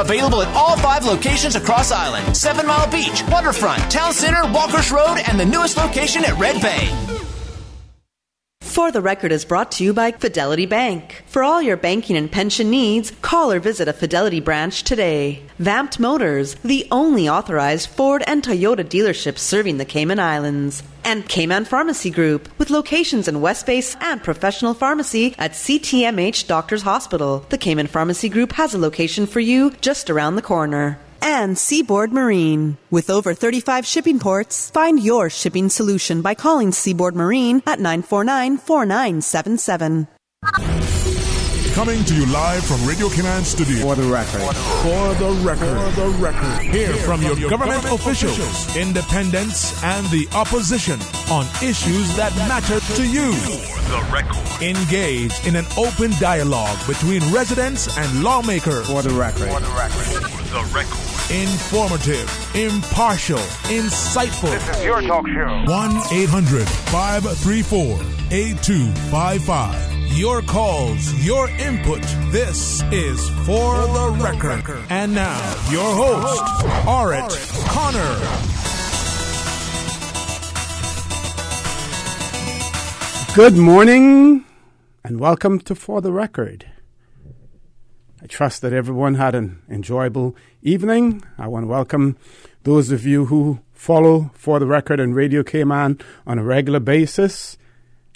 Available at all 5 locations across Island. 7 Mile Beach, Waterfront, Town Center, Walkers Road, and the newest location at Red Bay. For the Record is brought to you by Fidelity Bank. For all your banking and pension needs, call or visit a Fidelity branch today. Vamped Motors, the only authorized Ford and Toyota dealership serving the Cayman Islands. And Cayman Pharmacy Group, with locations in West Base and professional pharmacy at CTMH Doctors Hospital. The Cayman Pharmacy Group has a location for you just around the corner. And Seaboard Marine. With over 35 shipping ports, find your shipping solution by calling Seaboard Marine at 949-4977. Coming to you live from Radio Cayman Studio. For the record. For the record. For the record. Hear from your government officials, independents, and the opposition on issues that matter to you. For the record. Engage in an open dialogue between residents and lawmakers. For the record. For the record. For the record. Informative, impartial, insightful. This is your talk show. 1-800-534-8255. Your calls, your input. This is For the Record. And now, your host, ORRETT Connor. Good morning, and welcome to For the Record. I trust that everyone had an enjoyable evening. I want to welcome those of you who follow For the Record and Radio Cayman on a regular basis.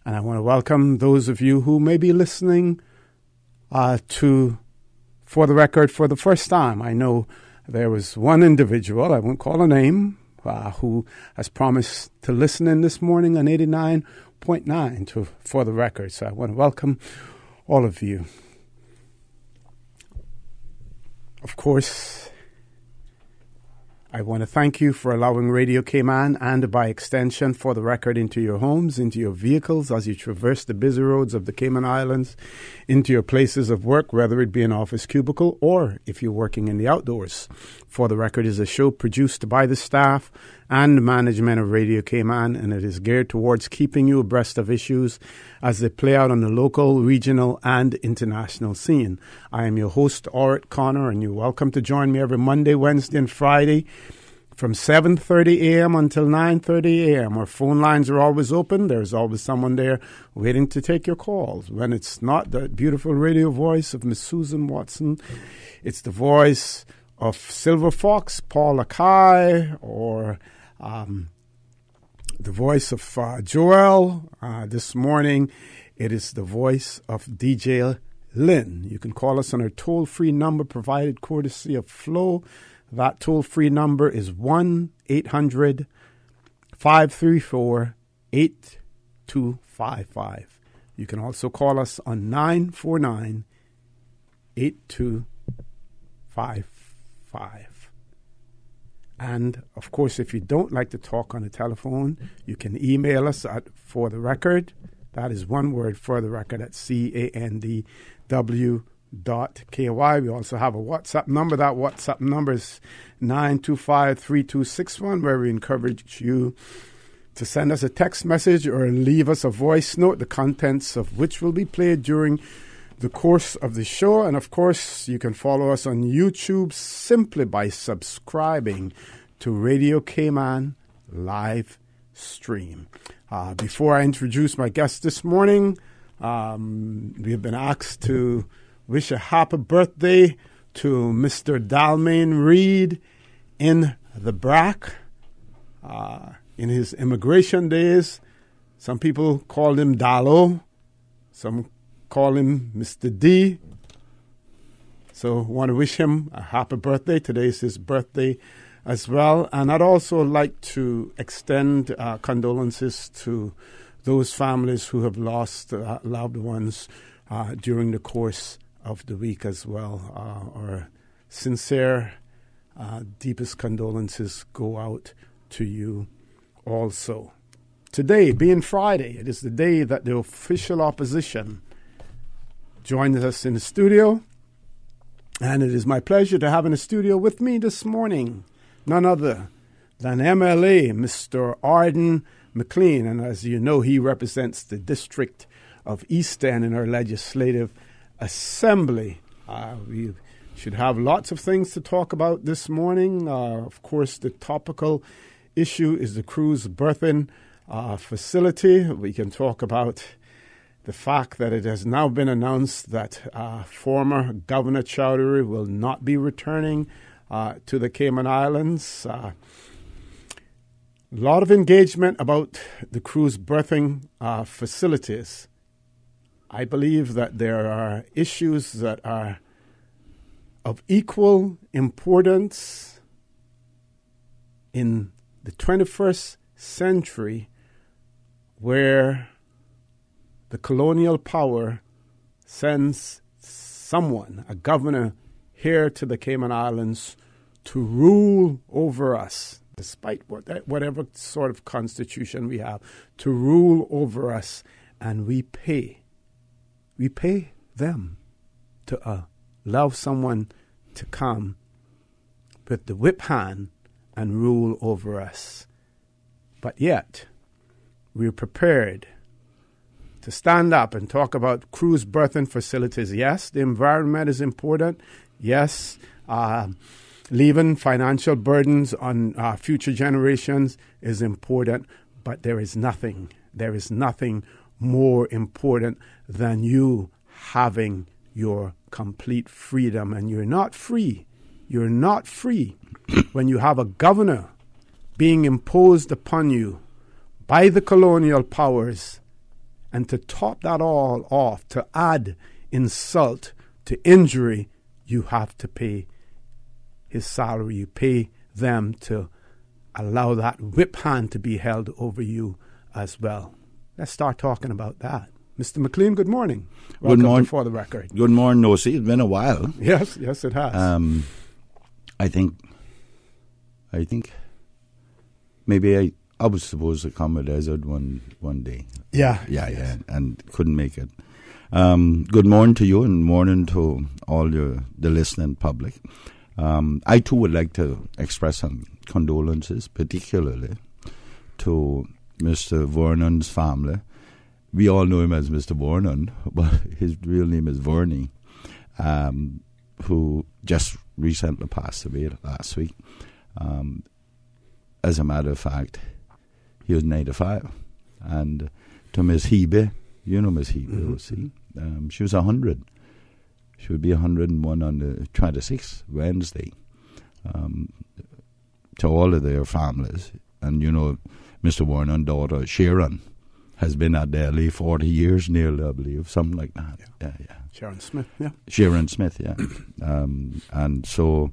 And I want to welcome those of you who may be listening to For the Record for the first time. I know there was one individual, I won't call a name, who has promised to listen in this morning on 89.9 to For the Record. So I want to welcome all of you. Of course, I want to thank you for allowing Radio Cayman and, by extension, For the Record into your homes, into your vehicles as you traverse the busy roads of the Cayman Islands, into your places of work, whether it be an office cubicle or if you're working in the outdoors. For the Record is a show produced by the staff and management of Radio Cayman, and it is geared towards keeping you abreast of issues as they play out on the local, regional, and international scene. I am your host, ORRETT Connor, and you're welcome to join me every Monday, Wednesday, and Friday from 7:30 a.m. until 9:30 a.m. Our phone lines are always open. There's always someone there waiting to take your calls. When it's not the beautiful radio voice of Miss Susan Watson, it's the voice of Silver Fox, Paul Akai, or the voice of Joel. This morning, it is the voice of DJ Lynn. You can call us on our toll-free number provided courtesy of Flo. That toll-free number is 1-800-534-8255. You can also call us on 949-8255. And, of course, if you don't like to talk on the telephone, you can email us at For the Record. That is one word, For the Record, at CANDW.KY. We also have a WhatsApp number. That WhatsApp number is 925-3261, where we encourage you to send us a text message or leave us a voice note, the contents of which will be played during the course of the show. And, of course, you can follow us on YouTube simply by subscribing to Radio Cayman live stream. Before I introduce my guest this morning, we have been asked to wish a happy birthday to Mr. Dalmain Reed in the BRAC. In his immigration days, some people called him Dalo, some call him Mr. D. So I want to wish him a happy birthday. Today is his birthday as well. And I'd also like to extend condolences to those families who have lost loved ones during the course of the week as well. Our sincere, deepest condolences go out to you also. Today, being Friday, it is the day that the official opposition joins us in the studio. And it is my pleasure to have in the studio with me this morning none other than MLA Mr. ARDEN McLEAN. And as you know, he represents the District of East End in our Legislative Assembly. We've Should have lots of things to talk about this morning. Of course, the topical issue is the cruise berthing facility. We can talk about the fact that it has now been announced that former Governor Chowdhury will not be returning to the Cayman Islands. A lot of engagement about the cruise berthing facilities. I believe that there are issues that are of equal importance in the 21st century, where the colonial power sends someone, a governor, here to the Cayman Islands to rule over us, despite whatever sort of constitution we have, to rule over us, and we pay. We pay them to allow someone to come with the whip hand and rule over us. But yet, we're prepared to stand up and talk about cruise berthing facilities. Yes, the environment is important. Yes, leaving financial burdens on future generations is important. But there is nothing more important than you having your complete freedom. And you're not free. You're not free when you have a governor being imposed upon you by the colonial powers. And to top that all off, to add insult to injury, you have to pay his salary. You pay them to allow that whip hand to be held over you as well. Let's start talking about that. Mr. McLean, good morning. Welcome good morning. To For the Record. Good morning, Nosy. It's been a while. Yes, it has. I think maybe I was supposed to come to Desert one day. Yeah, and couldn't make it. Good morning to you and morning to all the listening public. I too would like to express some condolences, particularly to Mr. Vernon's family. We all know him as Mr. Vernon, but his real name is Verney, who just recently passed away last week. As a matter of fact, he was 95. And to Miss Hebe, you know Miss Hebe, she was 100. She would be 101 on the 26th, Wednesday. To all of their families. And, you know, Mr. Vernon's daughter, Sharon, has been at Delhi 40 years nearly, I believe, something like that. Yeah. Sharon Smith, yeah. Sharon Smith, yeah. And so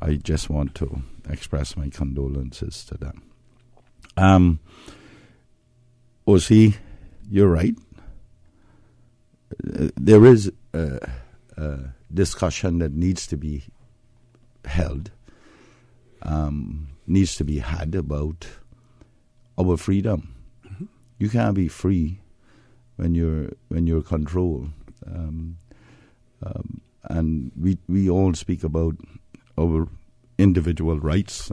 I just want to express my condolences to them. O.C., you're right. There is a discussion that needs to be held, needs to be had about our freedom. Mm-hmm. You can't be free when you're controlled. And we all speak about our individual rights,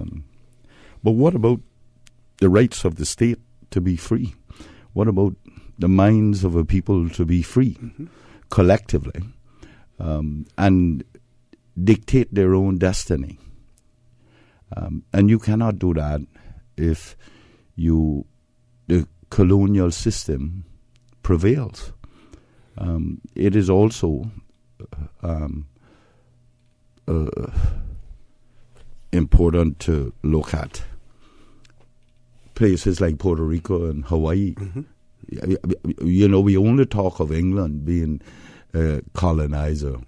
but what about the rights of the state to be free? What about the minds of a people to be free, collectively, and dictate their own destiny? And you cannot do that if the colonial system prevails. It is also important to look at places like Puerto Rico and Hawaii. Mm-hmm. You know, we only talk of England being a colonizer,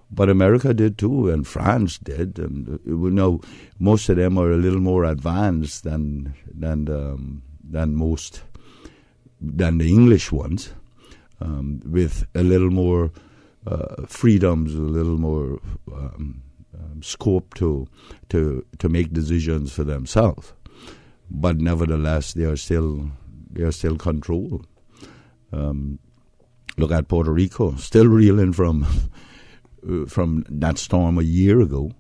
but America did too, and France did, and we know most of them are a little more advanced than the English ones, with a little more freedoms, a little more scope to make decisions for themselves. But nevertheless, they are still controlled. Look at Puerto Rico, still reeling from that storm a year ago,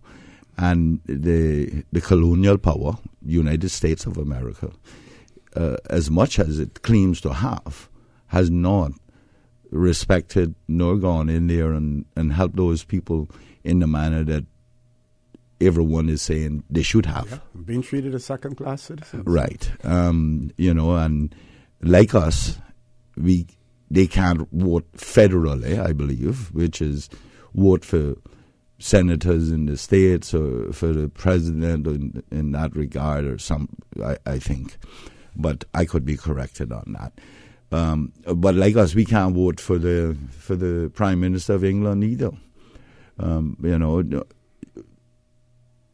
and the colonial power, United States of America, as much as it claims to have, has not respected nor gone in there and helped those people in the manner that everyone is saying they should have. Yeah, being treated as second-class citizens. Right. And like us, they can't vote federally, I believe, which is vote for senators in the states or for the president in that regard or I think. But I could be corrected on that. But like us, we can't vote for the Prime Minister of England either.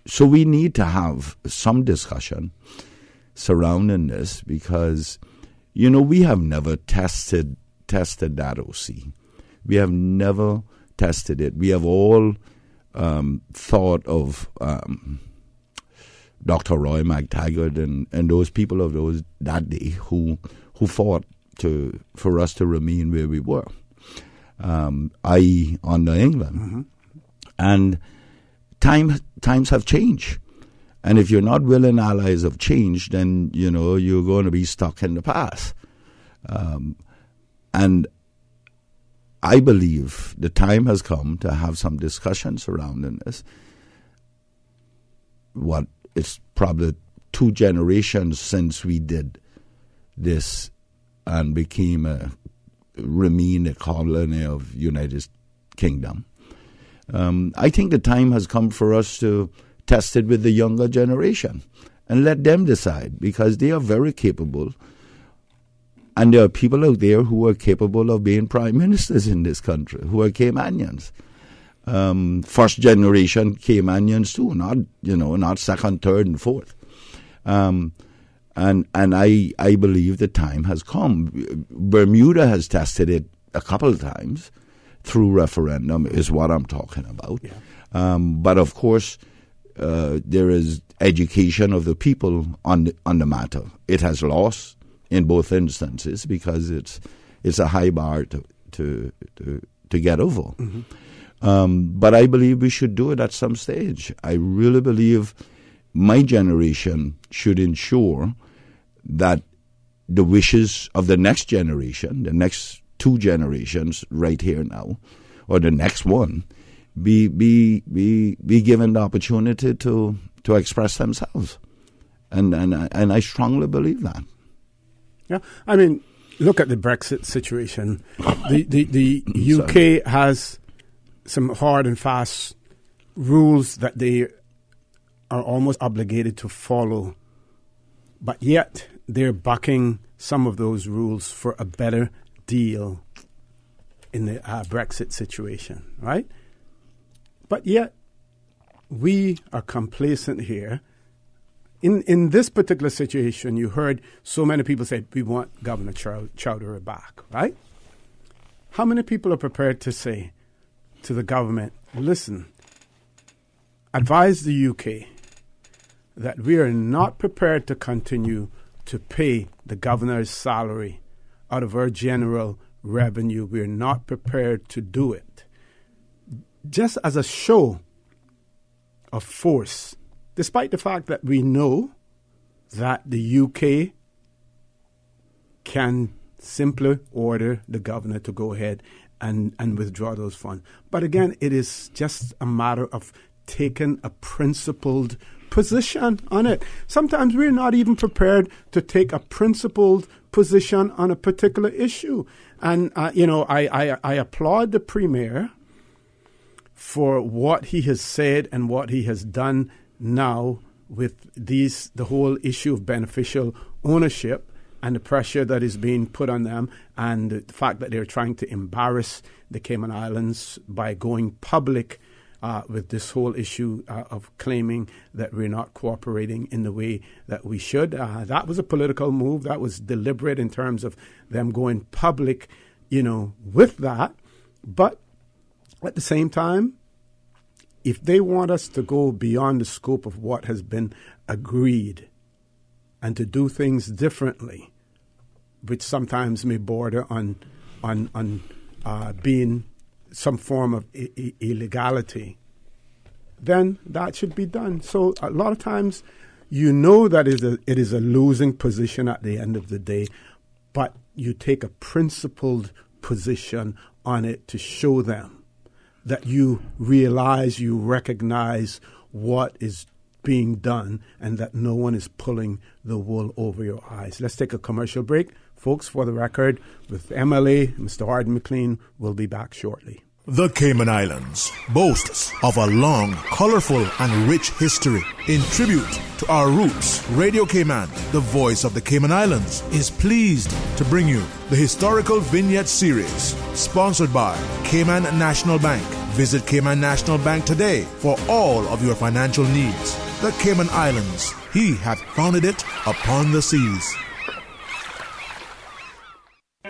So we need to have some discussion surrounding this because, we have never tested that OC. We have never tested it. We have all thought of Dr. Roy McTaggart and those people of that day who fought for us to remain where we were, i.e. under England. Mm-hmm. And times have changed. And if you're not willing allies of change, then, you're going to be stuck in the past. And I believe the time has come to have some discussion surrounding this. It's probably 2 generations since we did this and remain a colony of United Kingdom. I think the time has come for us to test it with the younger generation and let them decide because they are very capable. And there are people out there who are capable of being prime ministers in this country, who are Caymanians. First generation Caymanians too, not second, third, and fourth. And I believe the time has come. Bermuda has tested it a couple of times through referendum, is what I'm talking about. Yeah. But of course, there is education of the people on the matter. It has lost in both instances because it's a high bar to get over. Mm-hmm. But I believe we should do it at some stage. I really believe my generation should ensure that the wishes of the next generation, the next 2 generations right here now, or the next one, be given the opportunity to express themselves. And I strongly believe that. Yeah, I mean, look at the Brexit situation. The UK has some hard and fast rules that they are almost obligated to follow, but yet they're bucking some of those rules for a better deal in the Brexit situation, right? But yet we are complacent here. In this particular situation, you heard so many people say, we want Governor Chowdhury back, right? How many people are prepared to say to the government, listen, advise the UK that we are not prepared to continue to pay the governor's salary out of our general revenue. We are not prepared to do it. Just as a show of force, despite the fact that we know that the UK can simply order the governor to go ahead and withdraw those funds. But again, it is just a matter of taking a principled position on it. Sometimes we're not even prepared to take a principled position on a particular issue. And, I applaud the Premier for what he has said and what he has done now with the whole issue of beneficial ownership and the pressure that is being put on them and the fact that they're trying to embarrass the Cayman Islands by going public with this whole issue of claiming that we're not cooperating in the way that we should. That was a political move. That was deliberate in terms of them going public, with that. But at the same time, if they want us to go beyond the scope of what has been agreed and to do things differently, which sometimes may border on being some form of illegality, then that should be done. So a lot of times, that it is a losing position at the end of the day, but you take a principled position on it to show them that you realize, you recognize what is being done and that no one is pulling the wool over your eyes. Let's take a commercial break. Folks, For the Record, with MLA, Mr. ARDEN McLEAN, will be back shortly. The Cayman Islands boasts of a long, colorful, and rich history. In tribute to our roots, Radio Cayman, the voice of the Cayman Islands, is pleased to bring you the Historical Vignette Series, sponsored by Cayman National Bank. Visit Cayman National Bank today for all of your financial needs. The Cayman Islands, he hath founded it upon the seas.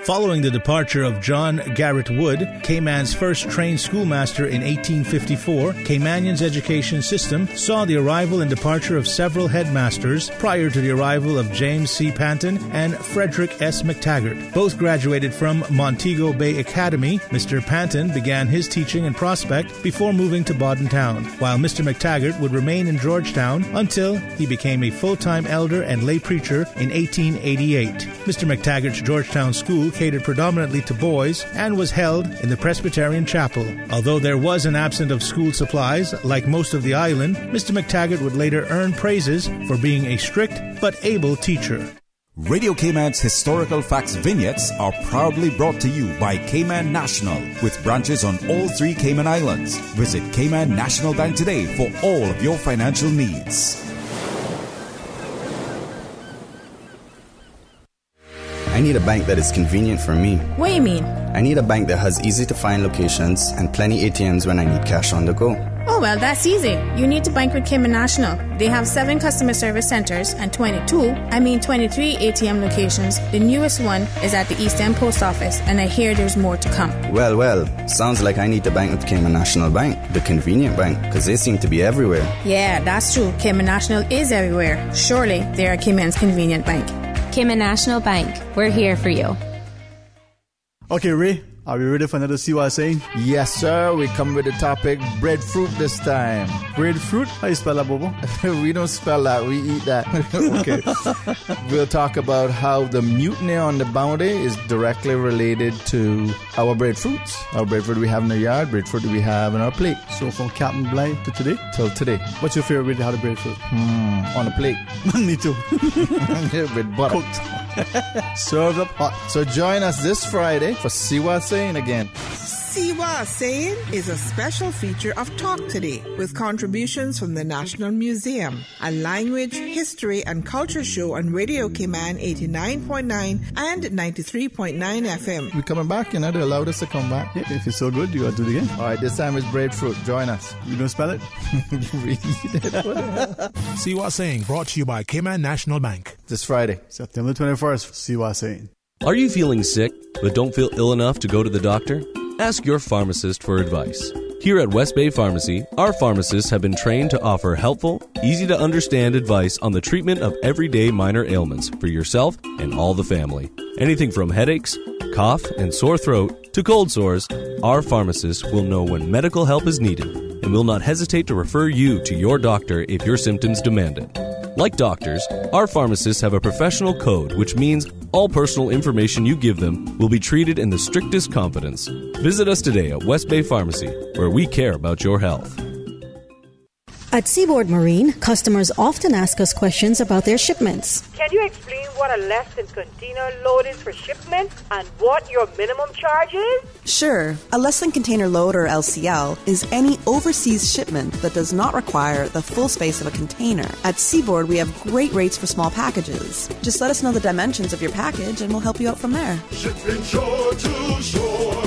Following the departure of John Garrett Wood, Cayman's first trained schoolmaster in 1854, Caymanian's education system saw the arrival and departure of several headmasters prior to the arrival of James C. Panton and Frederick S. McTaggart. Both graduated from Montego Bay Academy. Mr. Panton began his teaching in Prospect before moving to Bodden Town, while Mr. McTaggart would remain in Georgetown until he became a full-time elder and lay preacher in 1888. Mr. McTaggart's Georgetown School catered predominantly to boys and was held in the Presbyterian Chapel. Although there was an absence of school supplies, like most of the island, Mr. McTaggart would later earn praises for being a strict but able teacher. Radio Cayman's historical facts vignettes are proudly brought to you by Cayman National, with branches on all 3 Cayman Islands. Visit Cayman National Bank today for all of your financial needs. I need a bank that is convenient for me. What do you mean? I need a bank that has easy-to-find locations and plenty ATMs when I need cash on the go. Oh, well, that's easy. You need to bank with Cayman National. They have 7 customer service centers and 23 ATM locations. The newest one is at the East End Post Office, and I hear there's more to come. Well, sounds like I need to bank with Cayman National Bank, the convenient bank, because they seem to be everywhere. Yeah, that's true. Cayman National is everywhere. Surely they are Cayman's convenient bank. Cayman National Bank. We're here for you. Okay, Ray, are we ready for another See What I'm Saying? Yes, sir. We come with the topic breadfruit this time. Breadfruit? How you spell that, Bobo? We don't spell that. We eat that. Okay. We'll talk about how the mutiny on the bounty is directly related to our breadfruits. Our breadfruit we have in the yard, breadfruit we have in our plate. So from Captain Bly to today? Till today. What's your favorite way to have the breadfruit? On a plate. Me too. With butter. Cooked. Served up hot. So join us this Friday for See What I'm Saying again. See What I'm Saying is a special feature of Talk Today with contributions from the National Museum, a language, history, and culture show on Radio Cayman 89.9 and 93.9 FM. We're coming back, they allowed us to come back. Yeah, if it's so good, you got to do it again. All right, this time it's breadfruit. Join us. You don't spell it? Read it. See What I'm Saying, brought to you by Cayman National Bank. This Friday, September 21st, See What I'm Saying. Are you feeling sick but don't feel ill enough to go to the doctor? Ask your pharmacist for advice. Here at West Bay Pharmacy, our pharmacists have been trained to offer helpful, easy-to-understand advice on the treatment of everyday minor ailments for yourself and all the family. Anything from headaches, cough, and sore throat to cold sores, our pharmacists will know when medical help is needed and will not hesitate to refer you to your doctor if your symptoms demand it. Like doctors, our pharmacists have a professional code, which means all personal information you give them will be treated in the strictest confidence. Visit us today at West Bay Pharmacy, where we care about your health. At Seaboard Marine, customers often ask us questions about their shipments. Can you explain what a less than container load is for shipment and what your minimum charge is? Sure. A less than container load, or LCL, is any overseas shipment that does not require the full space of a container. At Seaboard, we have great rates for small packages. Just let us know the dimensions of your package and we'll help you out from there. Shipping shore to shore.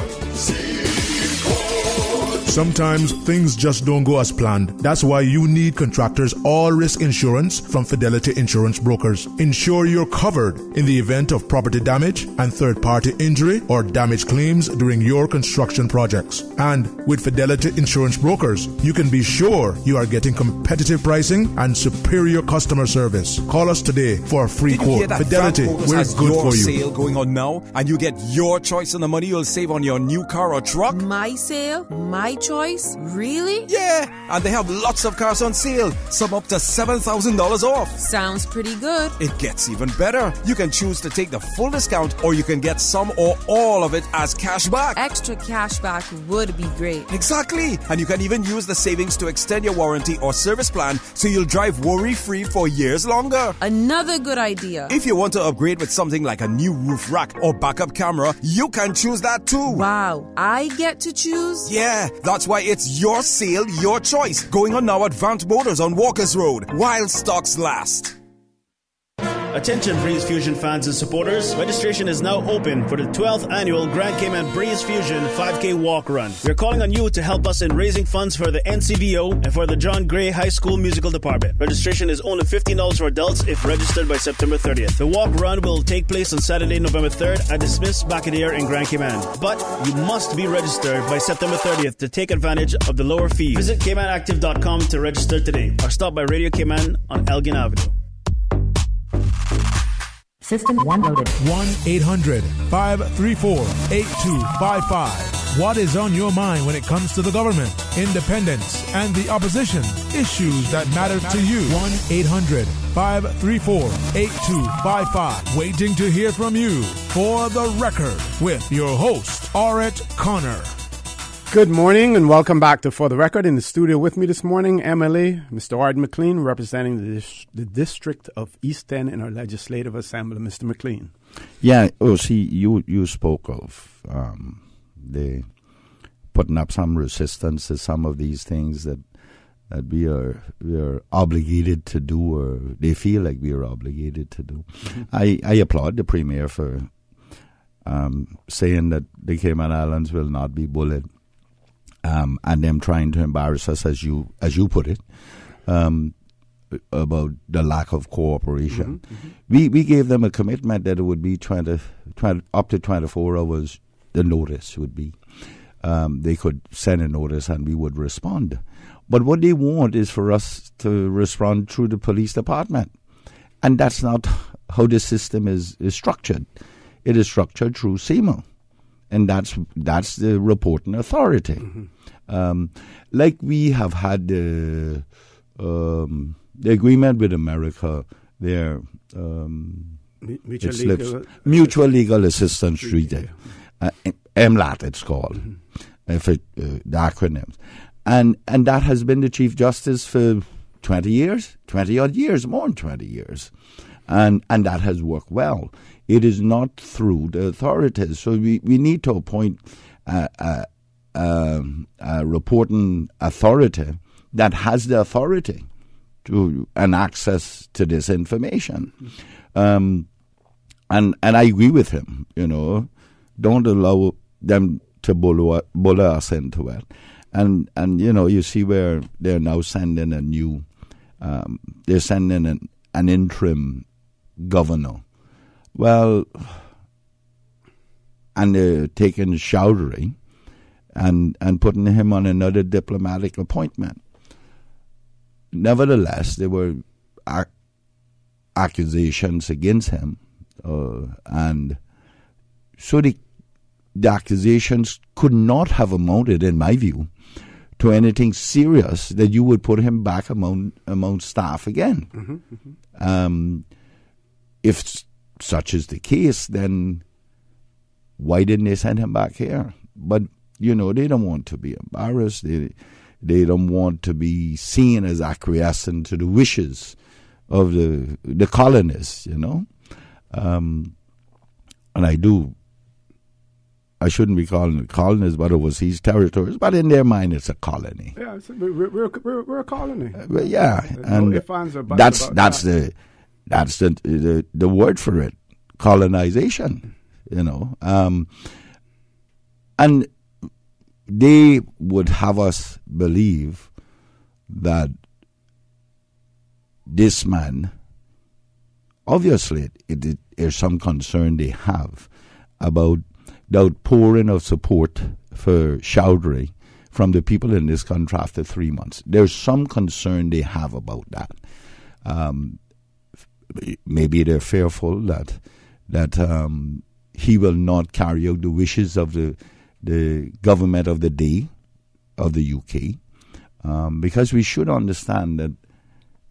Sometimes things just don't go as planned. That's why you need Contractors All Risk Insurance from Fidelity Insurance Brokers. Ensure you're covered in the event of property damage and third-party injury or damage claims during your construction projects. And with Fidelity Insurance Brokers, you can be sure you are getting competitive pricing and superior customer service. Call us today for a free quote. Fidelity, we're good for you. Sale going on now, and you get your choice on the money you'll save on your new car or truck. My sale, my choice? Really? Yeah, and they have lots of cars on sale, some up to $7,000 off. Sounds pretty good. It gets even better. You can choose to take the full discount, or you can get some or all of it as cash back. Extra cash back would be great. Exactly. And you can even use the savings to extend your warranty or service plan so you'll drive worry-free for years longer. Another good idea. If you want to upgrade with something like a new roof rack or backup camera, you can choose that too. Wow, I get to choose? Yeah, that's why it's your sale, your choice. Going on now at Vamt Motors on Walkers Road, while stocks last. Attention Breeze Fusion fans and supporters, registration is now open for the 12th annual Grand Cayman Breeze Fusion 5K Walk Run. We're calling on you to help us in raising funds for the NCVO and for the John Gray High School Musical Department. Registration is only $15 for adults if registered by September 30th. The walk run will take place on Saturday, November 3rd at the Smiths Bacadeer in Grand Cayman. But you must be registered by September 30th to take advantage of the lower fees. Visit CaymanActive.com to register today or stop by Radio Cayman on Elgin Avenue. System 1 loaded. 1-800-534-8255. What is on your mind when it comes to the government, independence, and the opposition? Issues that matter to you. 1-800-534-8255. Waiting to hear from you. For the Record with your host, ORRETT Connor. Good morning and welcome back to For the Record. In the studio with me this morning, MLA, Mr. ARDEN McLEAN, representing the District of East End in our Legislative Assembly. Mr. McLEAN. Yeah, you spoke of the putting up some resistance to some of these things that we are obligated to do, or they feel like we are obligated to do. Mm-hmm. I applaud the Premier for saying that the Cayman Islands will not be bullied. And them trying to embarrass us, as you put it, about the lack of cooperation. Mm-hmm, mm-hmm. We gave them a commitment that it would be up to 24 hours. The notice would be they could send a notice and we would respond. But what they want is for us to respond through the police department, and that's not how the system is structured. It is structured through SEMA. And that's the reporting authority. Mm-hmm. Like we have had the agreement with America, their Mutual Legal Assistance Treaty, MLAT it's called, mm-hmm. The acronyms. And that has been the Chief Justice for 20-odd years, more than 20 years. And that has worked well. It is not through the authorities. So we need to appoint a reporting authority that has the authority to and access to this information. And I agree with him, don't allow them to bully us into it. And you see where they're now sending a new, they're sending an interim governor. Well, and they're taking Chowdhury and putting him on another diplomatic appointment. Nevertheless, there were accusations against him, and so the accusations could not have amounted, in my view, to anything serious that you would put him back among staff again. Mm-hmm, mm-hmm. If such is the case, then why didn't they send him back here? But, they don't want to be embarrassed. They don't want to be seen as acquiescent to the wishes of the colonists, And I shouldn't be calling it colonists, but overseas territories. But in their mind, it's a colony. Yeah, we're a colony. Yeah, and that's the word for it, colonization. And they would have us believe that this man, obviously, there's some concern they have about the outpouring of support for Chowdhury from the people in this country after 3 months. There's some concern they have about that. Maybe they're fearful that he will not carry out the wishes of the government of the day, of the UK, because we should understand that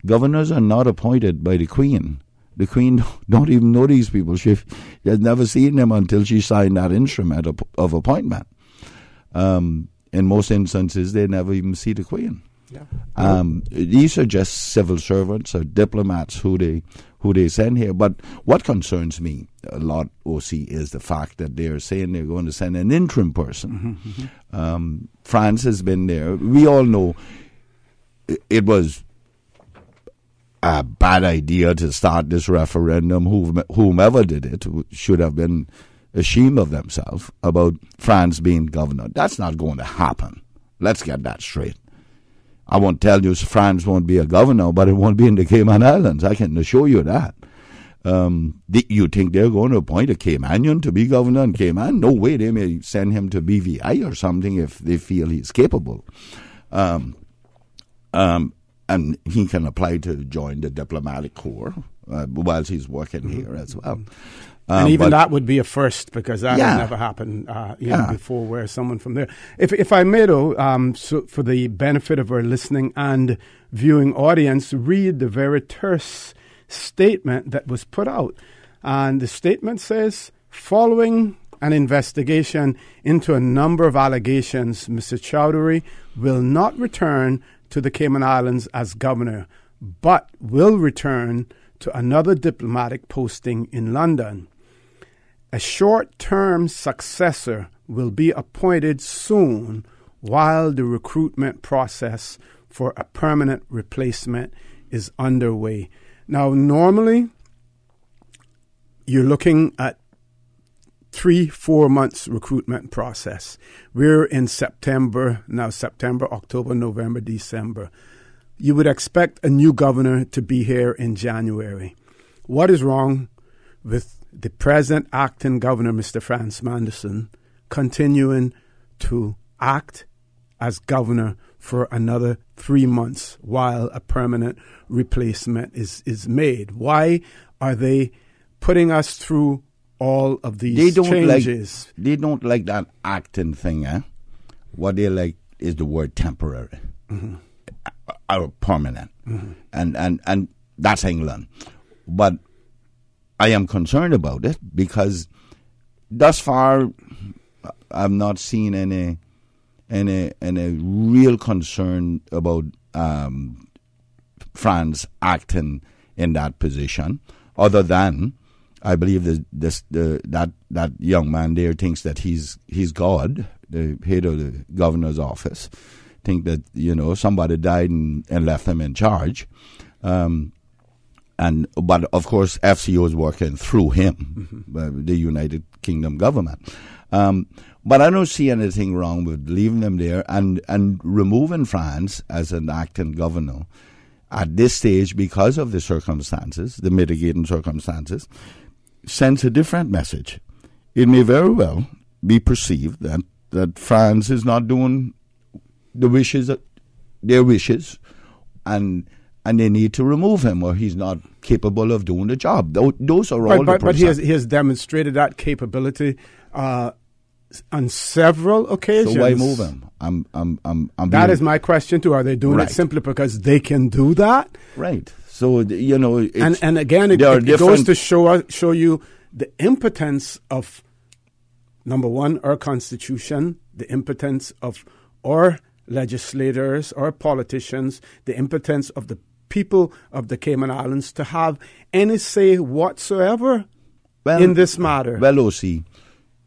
governors are not appointed by the Queen. The Queen don't even know these people. She has never seen them until she signed that instrument of appointment. In most instances, they never even see the Queen. Yeah. These are just civil servants or diplomats who they send here. But what concerns me a lot, OC, is the fact that they're saying they're going to send an interim person. France has been there. We all know it was a bad idea to start this referendum. Whomever did it should have been ashamed of themselves about France being governor. That's not going to happen. Let's get that straight. I won't tell you France won't be a governor, but it won't be in the Cayman Islands. I can assure you that. You think they're going to appoint a Caymanian to be governor in Cayman? No way. They may send him to BVI or something if they feel he's capable. And he can apply to join the diplomatic corps while he's working here as well. And even that would be a first, because that has never happened before, where someone from there. If I may, though, so for the benefit of our listening and viewing audience, read the very terse statement that was put out. And the statement says, following an investigation into a number of allegations, Mr. Chowdhury will not return to the Cayman Islands as governor, but will return to another diplomatic posting in London. A short-term successor will be appointed soon while the recruitment process for a permanent replacement is underway. Now, normally, you're looking at 3-4 months recruitment process. We're in September, October, November, December. You would expect a new governor to be here in January. What is wrong with the present acting governor, Mr. Frans Manderson, continuing to act as governor for another 3 months while a permanent replacement is made? Why are they putting us through all of these changes? They don't like that acting thing. What they like is the word temporary or permanent. And that's England. But I am concerned about it because thus far I've not seen any real concern about France acting in that position, other than I believe that young man there thinks that he's God, the head of the governor's office. Think that somebody died and left him in charge. But of course, FCO is working through him, the United Kingdom government. But I don't see anything wrong with leaving them there and removing France as an acting governor at this stage because of the circumstances, the mitigating circumstances, sends a different message. It may very well be perceived that France is not doing their wishes, and they need to remove him, or he's not capable of doing the job. Those are all but he has demonstrated that capability on several occasions. So why move him? That is my question too. Are they doing it simply because they can do that? Right. So it's, and again, it goes to show you the impotence of, number one, our Constitution, the impotence of our legislators, our politicians, the impotence of the people of the Cayman Islands to have any say whatsoever in this matter. Well, O.C.,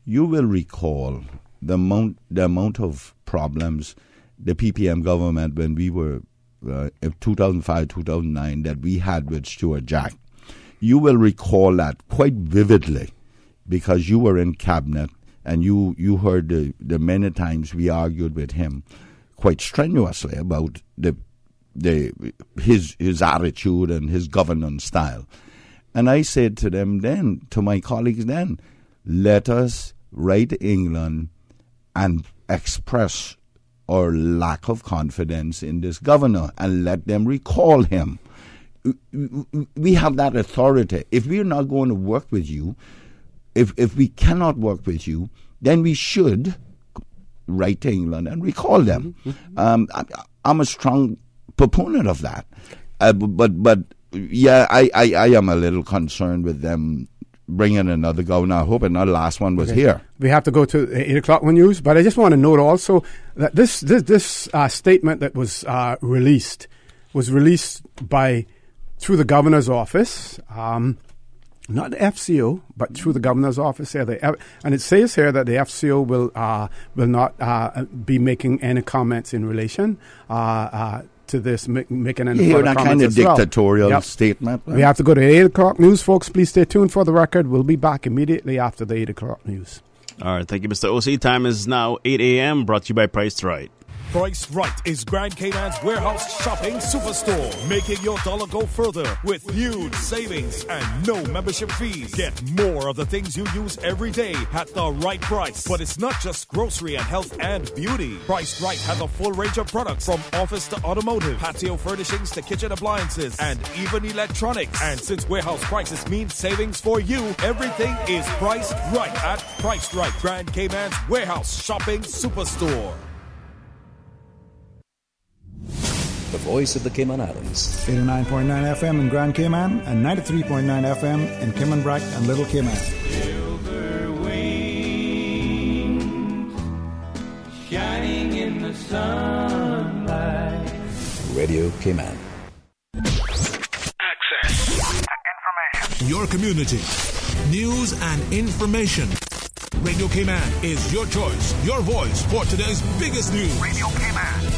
you will recall the amount of problems the PPM government, when we were in 2005, 2009, that we had with Stuart Jack. You will recall that quite vividly because you were in cabinet and you heard the many times we argued with him quite strenuously about his attitude and his governance style. And I said to them then, to my colleagues then, let us write to England and express our lack of confidence in this governor and let them recall him. We have that authority. If we're not going to work with you, if we cannot work with you, then we should write to England and recall them. I'm a strong proponent of that. But yeah, I am a little concerned with them bringing another governor. I hope another last one was here. We have to go to 8 o'clock news, but I just want to note also that this statement that was released through the governor's office, not the FCO, but through the governor's office here. And it says here that the FCO will not be making any comments in relation to this, making any further that comments kind of as well. dictatorial statement. We have to go to 8 o'clock news, folks. Please stay tuned for the record. We'll be back immediately after the 8 o'clock news. All right, thank you, Mr. OC. Time is now 8 a.m., brought to you by Price Right. Price Right is Grand Cayman's warehouse shopping superstore, making your dollar go further with huge savings and no membership fees. Get more of the things you use every day at the right price. But it's not just grocery and health and beauty. Price Right has a full range of products from office to automotive, patio furnishings to kitchen appliances, and even electronics. And since warehouse prices mean savings for you, everything is priced right at Price Right, Grand Cayman's warehouse shopping superstore. The voice of the Cayman Islands. 89.9 FM in Grand Cayman and 93.9 FM in Cayman Brac and Little Cayman. Silver wings shining in the sunlight. Radio Cayman. Access to information. Your community. News and information. Radio Cayman is your choice, your voice for today's biggest news. Radio Cayman.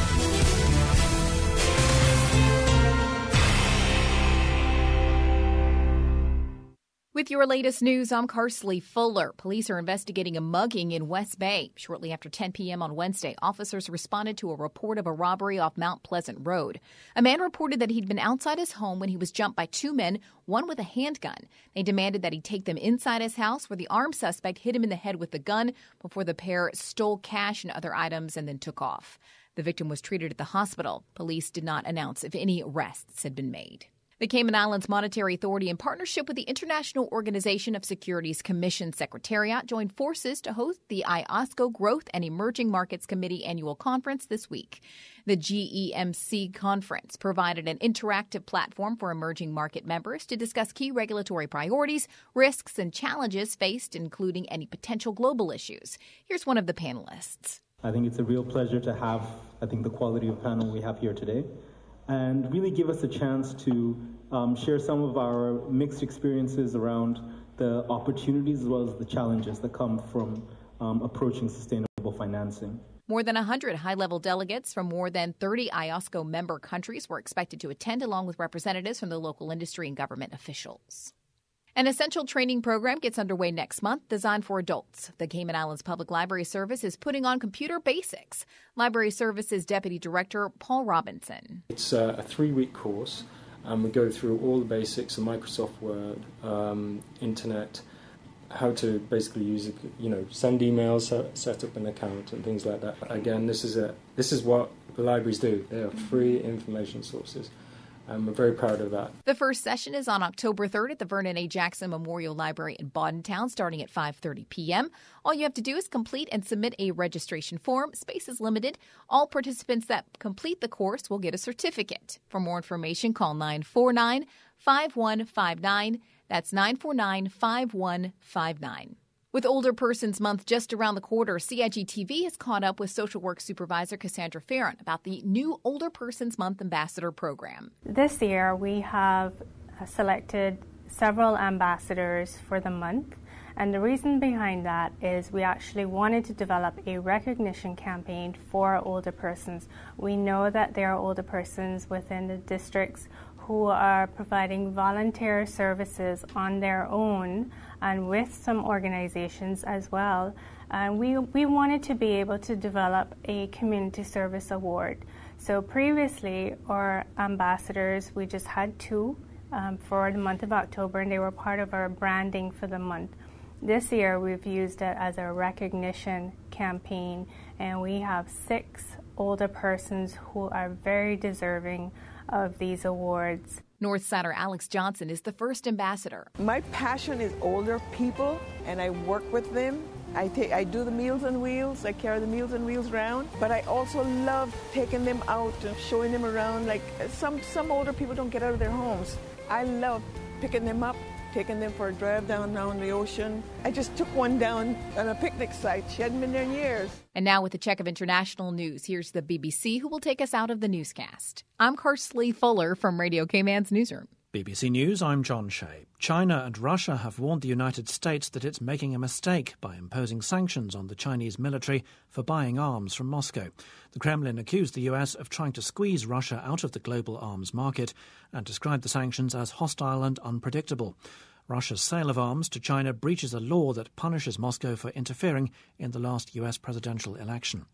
With your latest news, I'm Carsley Fuller. Police are investigating a mugging in West Bay. Shortly after 10 p.m. on Wednesday, officers responded to a report of a robbery off Mount Pleasant Road. A man reported that he'd been outside his home when he was jumped by two men, one with a handgun. They demanded that he take them inside his house, where the armed suspect hit him in the head with the gun before the pair stole cash and other items and then took off. The victim was treated at the hospital. Police did not announce if any arrests had been made. The Cayman Islands Monetary Authority, in partnership with the International Organization of Securities Commission Secretariat, joined forces to host the IOSCO Growth and Emerging Markets Committee annual conference this week. The GEMC conference provided an interactive platform for emerging market members to discuss key regulatory priorities, risks, and challenges faced, including any potential global issues. Here's one of the panelists. I think it's a real pleasure to have, the quality of panel we have here today, and really give us a chance to share some of our mixed experiences around the opportunities as well as the challenges that come from approaching sustainable financing. More than 100 high-level delegates from more than 30 IOSCO member countries were expected to attend, along with representatives from the local industry and government officials. An essential training program gets underway next month, designed for adults. The Cayman Islands Public Library Service is putting on computer basics. Library Services Deputy Director Paul Robinson. It's a 3-week course, and we go through all the basics of Microsoft Word, internet, how to basically use it, send emails, set up an account, and things like that. Again, this is what the libraries do. They are free information sources. And we're very proud of that. The first session is on October 3rd at the Vernon A. Jackson Memorial Library in Boddentown, starting at 5:30 p.m. All you have to do is complete and submit a registration form. Space is limited. All participants that complete the course will get a certificate. For more information, call 949-5159. That's 949-5159. With Older Persons Month just around the corner, CIG-TV has caught up with Social Work Supervisor Cassandra Farron about the new Older Persons Month Ambassador Program. This year we have selected several ambassadors for the month, and the reason behind that is we actually wanted to develop a recognition campaign for older persons. We know that there are older persons within the districts who are providing volunteer services on their own and with some organizations as well. And we wanted to be able to develop a community service award. So previously, our ambassadors, we just had 2 for the month of October, and they were part of our branding for the month. This year, we've used it as a recognition campaign, and we have 6 older persons who are very deserving of these awards. Northsider Alex Johnson is the first ambassador. My passion is older people, and I work with them I do the Meals on Wheels. I carry the Meals on Wheels around. But I also love taking them out and showing them around. Like some older people don't get out of their homes. I love picking them up, taking them for a drive down the ocean. I just took one down on a picnic site. She hadn't been there in years. And now with a check of international news, here's the BBC who will take us out of the newscast. I'm Kersley Fuller from Radio Cayman's newsroom. BBC News, I'm John Shea. China and Russia have warned the United States that it's making a mistake by imposing sanctions on the Chinese military for buying arms from Moscow. The Kremlin accused the US of trying to squeeze Russia out of the global arms market and described the sanctions as hostile and unpredictable. Russia's sale of arms to China breaches a law that punishes Moscow for interfering in the last US presidential election.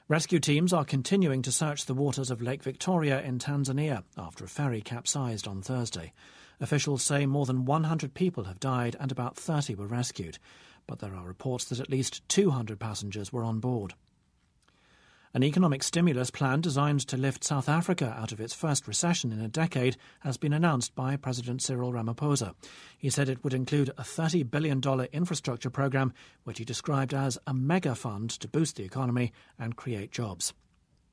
Rescue teams are continuing to search the waters of Lake Victoria in Tanzania after a ferry capsized on Thursday. Officials say more than 100 people have died and about 30 were rescued, but there are reports that at least 200 passengers were on board. An economic stimulus plan designed to lift South Africa out of its first recession in a decade has been announced by President Cyril Ramaphosa. He said it would include a $30 billion infrastructure program, which he described as a mega fund to boost the economy and create jobs.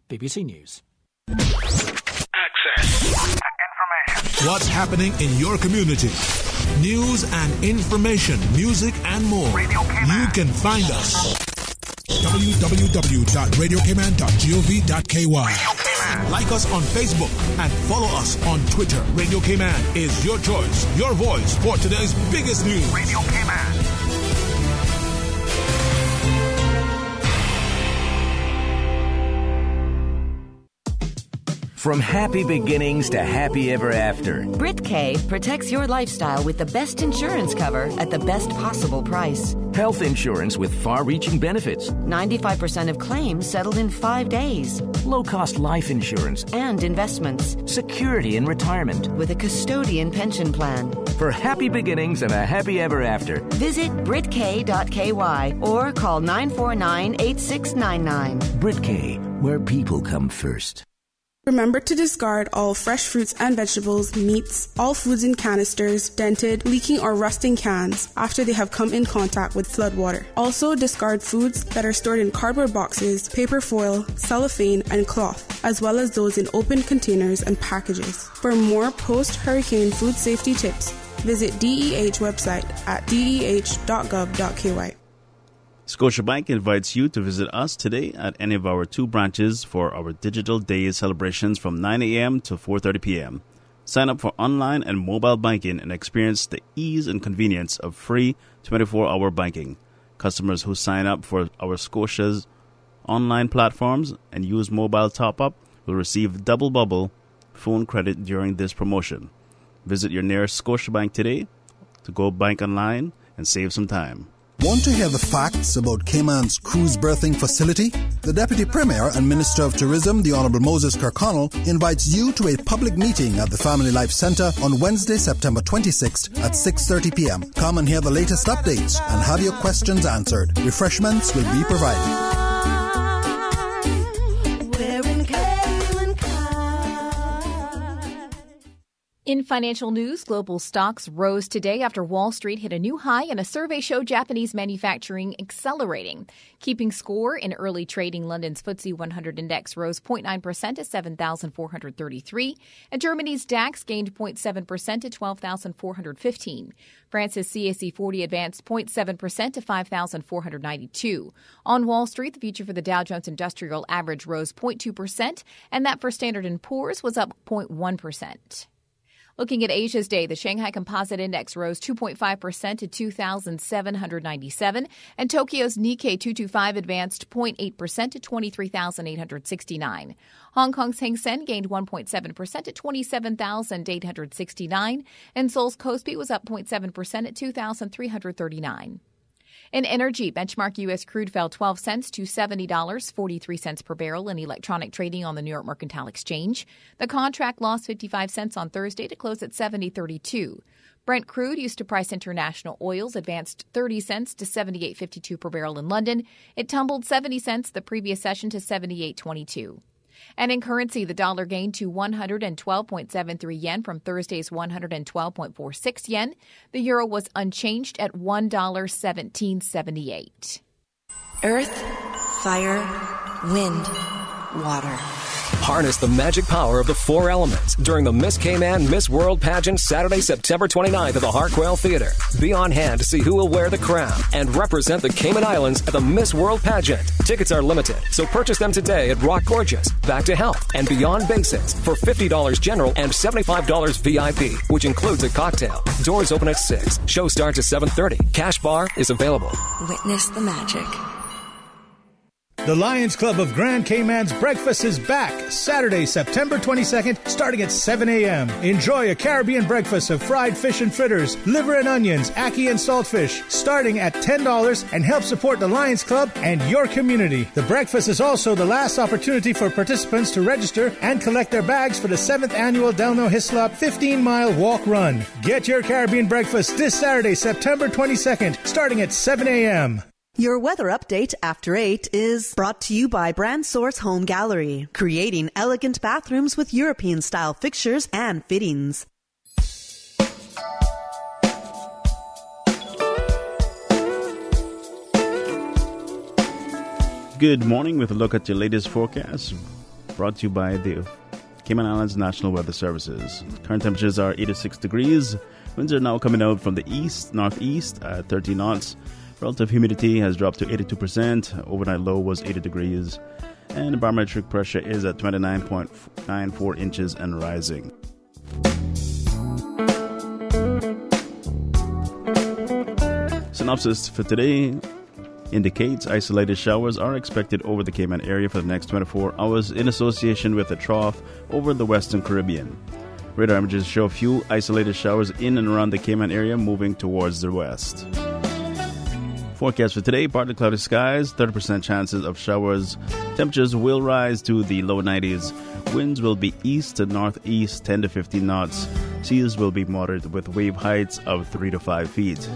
BBC News. Access to information. What's happening in your community? News and information, music and more. You can find us. www.radiocayman.gov.ky. Like us on Facebook and follow us on Twitter. Radio Cayman is your choice, your voice for today's biggest news. Radio Cayman. From happy beginnings to happy ever after, Brit-K protects your lifestyle with the best insurance cover at the best possible price. Health insurance with far-reaching benefits. 95% of claims settled in 5 days. Low-cost life insurance. And investments. Security in retirement. With a custodian pension plan. For happy beginnings and a happy ever after, visit Brit-K.ky or call 949-8699. Brit-K, where people come first. Remember to discard all fresh fruits and vegetables, meats, all foods in canisters, dented, leaking or rusting cans after they have come in contact with floodwater. Also discard foods that are stored in cardboard boxes, paper foil, cellophane, and cloth, as well as those in open containers and packages. For more post-hurricane food safety tips, visit DEH website at deh.gov.ky. Scotiabank invites you to visit us today at any of our 2 branches for our Digital Day celebrations from 9 a.m. to 4:30 p.m. Sign up for online and mobile banking and experience the ease and convenience of free 24-hour banking. Customers who sign up for our Scotia's online platforms and use mobile top-up will receive double bubble phone credit during this promotion. Visit your nearest Scotiabank today to go bank online and save some time. Want to hear the facts about Cayman's cruise berthing facility? The Deputy Premier and Minister of Tourism, the Honourable Moses Kirkconnell, invites you to a public meeting at the Family Life Centre on Wednesday, September 26th at 6:30 p.m. Come and hear the latest updates and have your questions answered. Refreshments will be provided. In financial news, global stocks rose today after Wall Street hit a new high and a survey showed Japanese manufacturing accelerating. Keeping score in early trading, London's FTSE 100 index rose 0.9% to 7,433, and Germany's DAX gained 0.7% to 12,415. France's CAC 40 advanced 0.7% to 5,492. On Wall Street, the future for the Dow Jones Industrial Average rose 0.2%, and that for Standard & Poor's was up 0.1%. Looking at Asia's day, the Shanghai Composite Index rose 2.5% to 2,797, and Tokyo's Nikkei 225 advanced 0.8% to 23,869. Hong Kong's Hang Seng gained 1.7% to 27,869, and Seoul's Kospi was up 0.7% at 2,339. In energy, benchmark U.S. crude fell 12 cents to $70.43 per barrel in electronic trading on the New York Mercantile Exchange. The contract lost 55 cents on Thursday to close at $70.32. Brent crude, used to price international oils, advanced 30 cents to $78.52 per barrel in London. It tumbled 70 cents the previous session to $78.22. And in currency, the dollar gained to 112.73 yen from Thursday's 112.46 yen. The euro was unchanged at $1.1778. Earth, fire, wind, water. Harness the magic power of the four elements during the Miss Cayman Miss World pageant Saturday, September 29th at the Hartwell Theater. Be on hand to see who will wear the crown and represent the Cayman Islands at the Miss World pageant. Tickets are limited, so purchase them today at Rock Gorgeous, Back to Health, and Beyond Basics for $50 general and $75 VIP, which includes a cocktail. Doors open at 6. Show starts at 7:30. Cash bar is available. Witness the magic. The Lions Club of Grand Cayman's breakfast is back Saturday, September 22nd, starting at 7 a.m. Enjoy a Caribbean breakfast of fried fish and fritters, liver and onions, ackee and saltfish, starting at $10, and help support the Lions Club and your community. The breakfast is also the last opportunity for participants to register and collect their bags for the 7th annual Delno Hislop 15-mile walk run. Get your Caribbean breakfast this Saturday, September 22nd, starting at 7 a.m. Your weather update after 8 is brought to you by Brand Source Home Gallery, creating elegant bathrooms with European-style fixtures and fittings. Good morning with a look at your latest forecast, brought to you by the Cayman Islands National Weather Services. Current temperatures are 86 degrees. Winds are now coming out from the northeast at 30 knots. Relative humidity has dropped to 82%. Overnight low was 80 degrees. And the barometric pressure is at 29.94 inches and rising. Synopsis for today indicates isolated showers are expected over the Cayman area for the next 24 hours in association with a trough over the Western Caribbean. Radar images show a few isolated showers in and around the Cayman area moving towards the west. Forecast for today, partly cloudy skies, 30% chances of showers. Temperatures will rise to the low 90s. Winds will be east to northeast, 10 to 15 knots. Seas will be moderate with wave heights of 3 to 5 feet.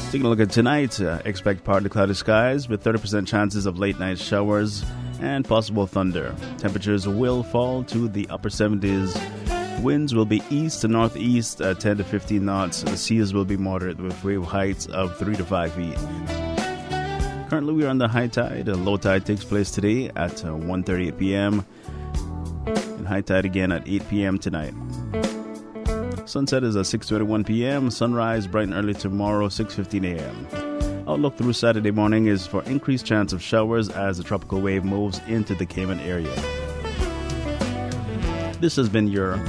Taking a look at tonight, expect partly cloudy skies with 30% chances of late night showers and possible thunder. Temperatures will fall to the upper 70s. Winds will be east to northeast at 10 to 15 knots. The seas will be moderate with wave heights of 3 to 5 feet. Currently, we are on the high tide. Low tide takes place today at 1:38 p.m. and high tide again at 8 p.m. tonight. Sunset is at 6:21 p.m. Sunrise bright and early tomorrow, 6:15 a.m. Outlook through Saturday morning is for increased chance of showers as the tropical wave moves into the Cayman area. This has been your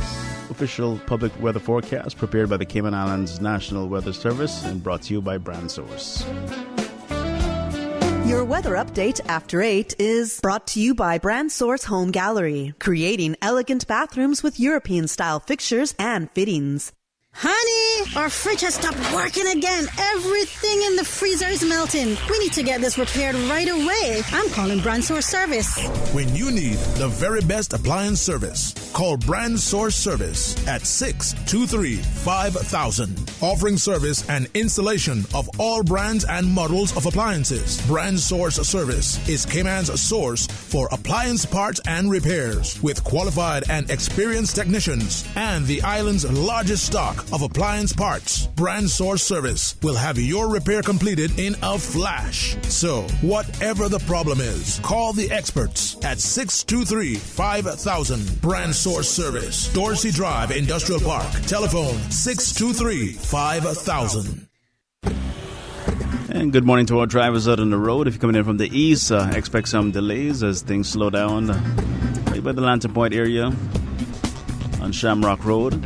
official public weather forecast prepared by the Cayman Islands National Weather Service and brought to you by Brand Source. Your weather update after 8 is brought to you by Brand Source Home Gallery, creating elegant bathrooms with European-style fixtures and fittings. Honey, our fridge has stopped working again. Everything in the freezer is melting. We need to get this repaired right away. I'm calling Brand Source Service. When you need the very best appliance service, call Brand Source Service at 623-5000. Offering service and installation of all brands and models of appliances. Brand Source Service is Cayman's source for appliance parts and repairs with qualified and experienced technicians and the island's largest stock of appliance parts. Brand Source Service will have your repair completed in a flash. So, whatever the problem is, call the experts at 623-5000. Brand Source Service, Dorsey Drive, Industrial Park. Telephone 623-5000. And good morning to our drivers out on the road. If you're coming in from the east, expect some delays as things slow down right by the Lantern Point area on Shamrock Road.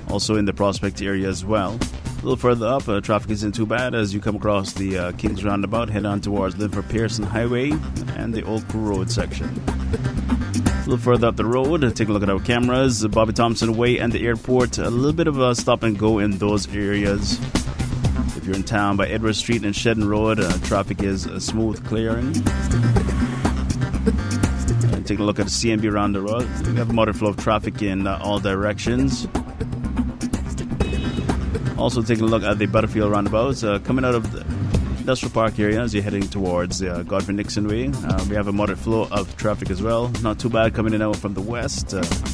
Also in the Prospect area as well. A little further up, traffic isn't too bad as you come across the Kings Roundabout, head on towards Linford Pearson Highway and the Old Crew Road section. A little further up the road, take a look at our cameras, Bobby Thompson Way and the airport. A little bit of a stop and go in those areas. If you're in town by Edward Street and Shedden Road, traffic is smooth clearing. And take a look at the CNB Roundabout. We have a moderate flow of traffic in all directions. Also taking a look at the Butterfield roundabouts. Coming out of Industrial Park area as you're heading towards Godfrey Nixon Way. We have a moderate flow of traffic as well. Not too bad coming in out from the west.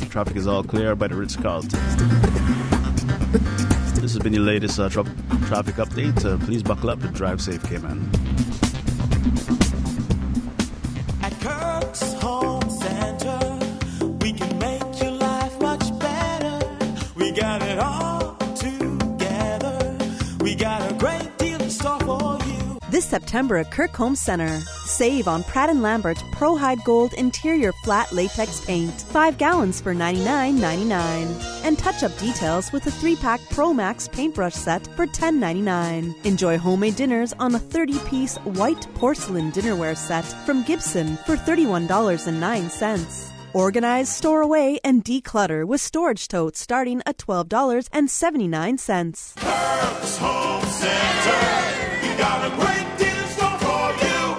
Traffic is all clear by the Ritz-Carlton. This has been your latest traffic update. Please buckle up and drive safe, Cayman. At Kirk's Home Center, we can make your life much better. We got it all together. We got a great deal in store for you. This September at Kirk Home Center, save on Pratt & Lambert's Pro Hide Gold interior flat latex paint. 5 gallons for $99.99. And touch-up details with a 3-pack Pro Max paintbrush set for $10.99. Enjoy homemade dinners on a 30-piece white porcelain dinnerware set from Gibson for $31.09. Organize, store away, and declutter with storage totes starting at $12.79. Kirk's Home Center, we got a great deal in store for you.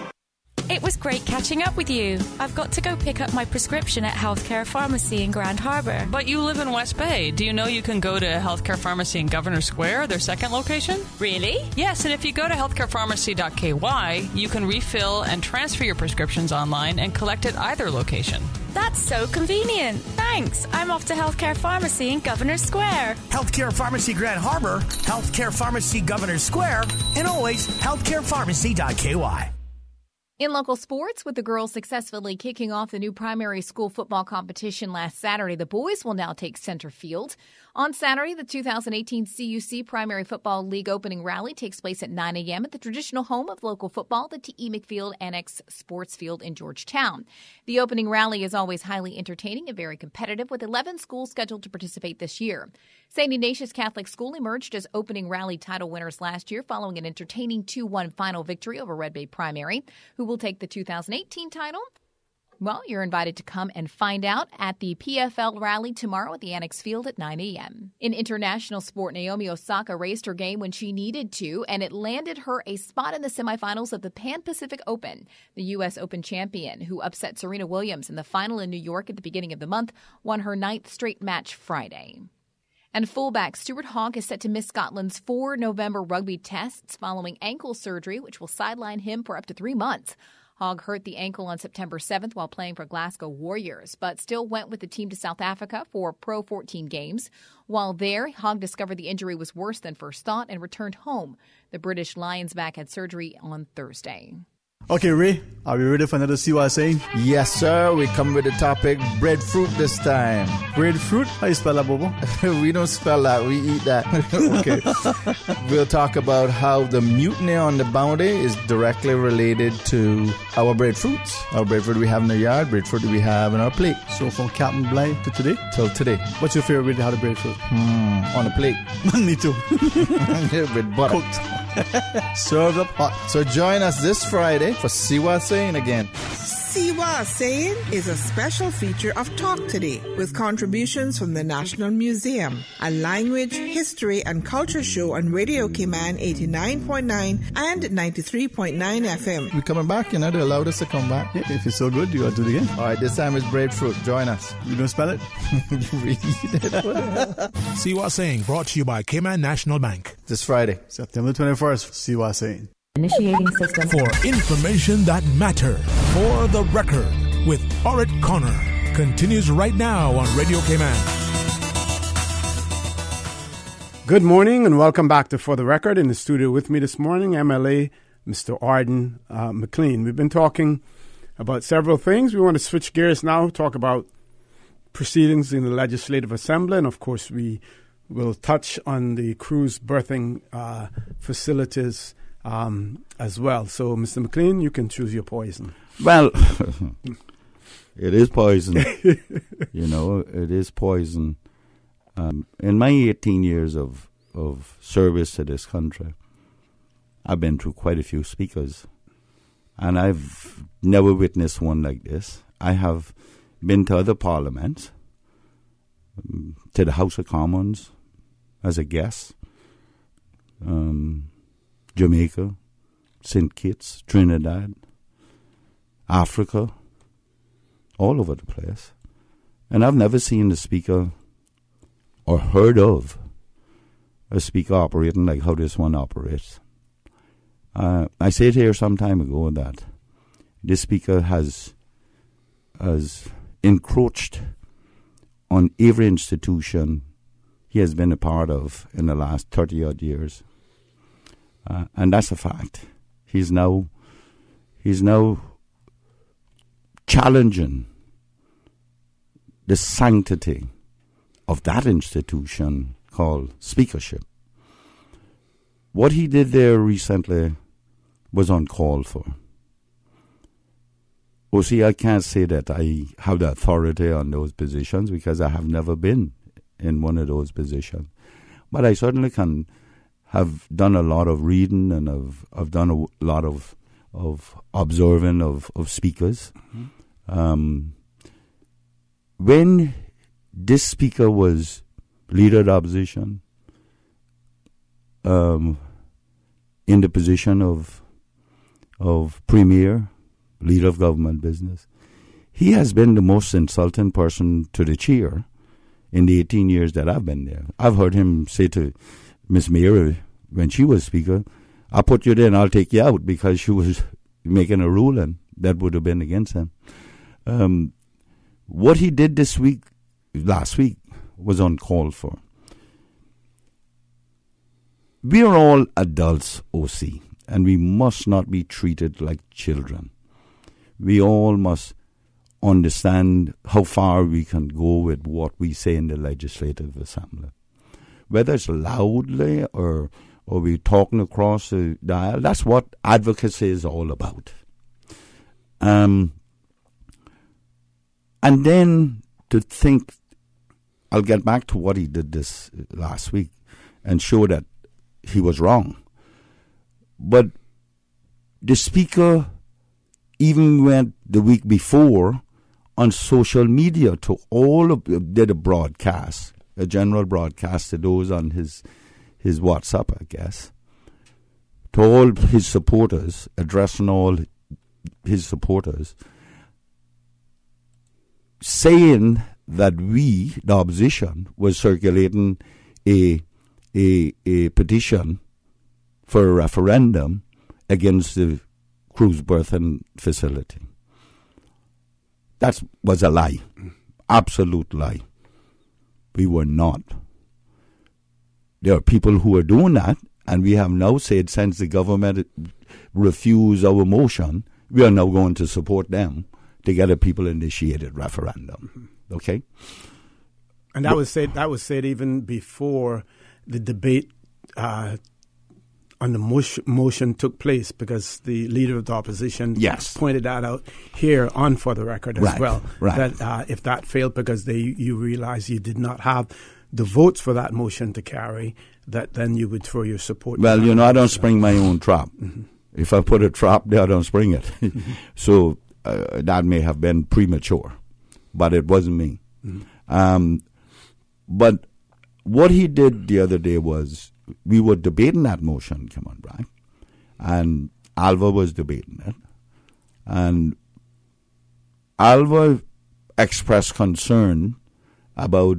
It was great catching up with you. I've got to go pick up my prescription at Healthcare Pharmacy in Grand Harbor. But you live in West Bay. Do you know you can go to Healthcare Pharmacy in Governor Square, their second location? Really? Yes, and if you go to healthcarepharmacy.ky, you can refill and transfer your prescriptions online and collect at either location. That's so convenient. Thanks. I'm off to Healthcare Pharmacy in Governor Square. Healthcare Pharmacy Grand Harbor, Healthcare Pharmacy Governor Square, and always healthcarepharmacy.ky. In local sports, with the girls successfully kicking off the new primary school football competition last Saturday, the boys will now take center field. On Saturday, the 2018 CUC Primary Football League opening rally takes place at 9 a.m. at the traditional home of local football, the T.E. McField Annex Sports Field in Georgetown. The opening rally is always highly entertaining and very competitive, with 11 schools scheduled to participate this year. St. Ignatius Catholic School emerged as opening rally title winners last year following an entertaining 2-1 final victory over Red Bay Primary. Who will take the 2018 title? Well, you're invited to come and find out at the PFL rally tomorrow at the Annex Field at 9 a.m. In international sport, Naomi Osaka raced her game when she needed to, and it landed her a spot in the semifinals of the Pan-Pacific Open. The U.S. Open champion, who upset Serena Williams in the final in New York at the beginning of the month, won her 9th straight match Friday. And fullback Stuart Hogg is set to miss Scotland's 4 November rugby tests following ankle surgery, which will sideline him for up to 3 months. Hogg hurt the ankle on September 7th while playing for Glasgow Warriors, but still went with the team to South Africa for Pro 14 games. While there, Hogg discovered the injury was worse than first thought and returned home. The British Lions back had surgery on Thursday. Okay, Ray, are we ready for another See What I Say? Yes, sir. We come with the topic breadfruit this time. Breadfruit? How you spell that, Bobo? We don't spell that. We eat that. Okay. We'll talk about how the mutiny on the bounty is directly related to our breadfruits. Our breadfruit we have in the yard, breadfruit we have in our plate. So from Captain Blind to today? Till today. What's your favorite way to have the breadfruit? On the plate. Me too. With butter. Cooked. Served up hot. So join us this Friday for See What I'm Saying again. See What I'm Saying is a special feature of Talk Today with contributions from the National Museum, a language, history, and culture show on Radio Cayman 89.9 and 93.9 FM. We're coming back, you know, they allowed us to come back. Yeah, if it's so good, you got to do it again. All right, this time it's breadfruit. Join us. You don't spell it? Read it. See What I'm Saying, brought to you by Cayman National Bank. This Friday, September 21st. See What I'm Saying. Initiating system. For information that matters. For the record, with ORRETT Connor. Continues right now on Radio Cayman. Good morning and welcome back to For the Record. In the studio with me this morning, MLA Mr. ARDEN McLEAN. We've been talking about several things. We want to switch gears now, talk about proceedings in the Legislative Assembly, and of course we will touch on the cruise berthing facilities as well. So, Mr. McLean, you can choose your poison. Well, it is poison. You know, it is poison. In my 18 years of service to this country, I've been through quite a few speakers, and I've never witnessed one like this. I have been to other parliaments, to the House of Commons as a guest, Jamaica, St. Kitts, Trinidad, Africa, all over the place. And I've never seen the speaker or heard of a speaker operating like how this one operates. I said here some time ago that this speaker has encroached on every institution he has been a part of in the last 30-odd years. And that's a fact. He's now challenging the sanctity of that institution called speakership. What he did there recently was uncalled for. Well, see, I can't say that I have the authority on those positions because I have never been in one of those positions. But I certainly have done a lot of reading, and I've done a lot of observing of speakers. Mm-hmm. When this speaker was leader of the opposition, in the position of premier, leader of government business, he has been the most insulting person to the chair in the 18 years that I've been there. I've heard him say to Miss Mary, when she was speaker, I'll put you there and I'll take you out, because she was making a ruling that would have been against him. What he did last week, was uncalled for. We are all adults, OC, and we must not be treated like children. We all must understand how far we can go with what we say in the Legislative Assembly. Whether it's loudly or we're talking across the dial, that's what advocacy is all about. And then to think, I'll get back to what he did this last week and show that he was wrong. But the speaker even went the week before on social media to did a broadcast, a general broadcast to those on his WhatsApp, I guess, to all his supporters, addressing all his supporters, saying that we, the opposition, was circulating a petition for a referendum against the cruise berthing facility. That was a lie, absolute lie. We were not. There are people who are doing that, and we have now said, since the government refused our motion, we are now going to support them to get a people-initiated referendum. Okay? And that was said even before the debate on the motion took place, because the leader of the opposition pointed that out here on For the Record as well. Right. That if that failed because you realized you did not have the votes for that motion to carry, that then you would throw your support. Well, I don't spring my own trap. Mm-hmm. If I put a trap there, I don't spring it. Mm-hmm. So that may have been premature, but it wasn't me. Mm-hmm. But what he did the other day was, we were debating that motion, come on, right? And Alva was debating it. And Alva expressed concern about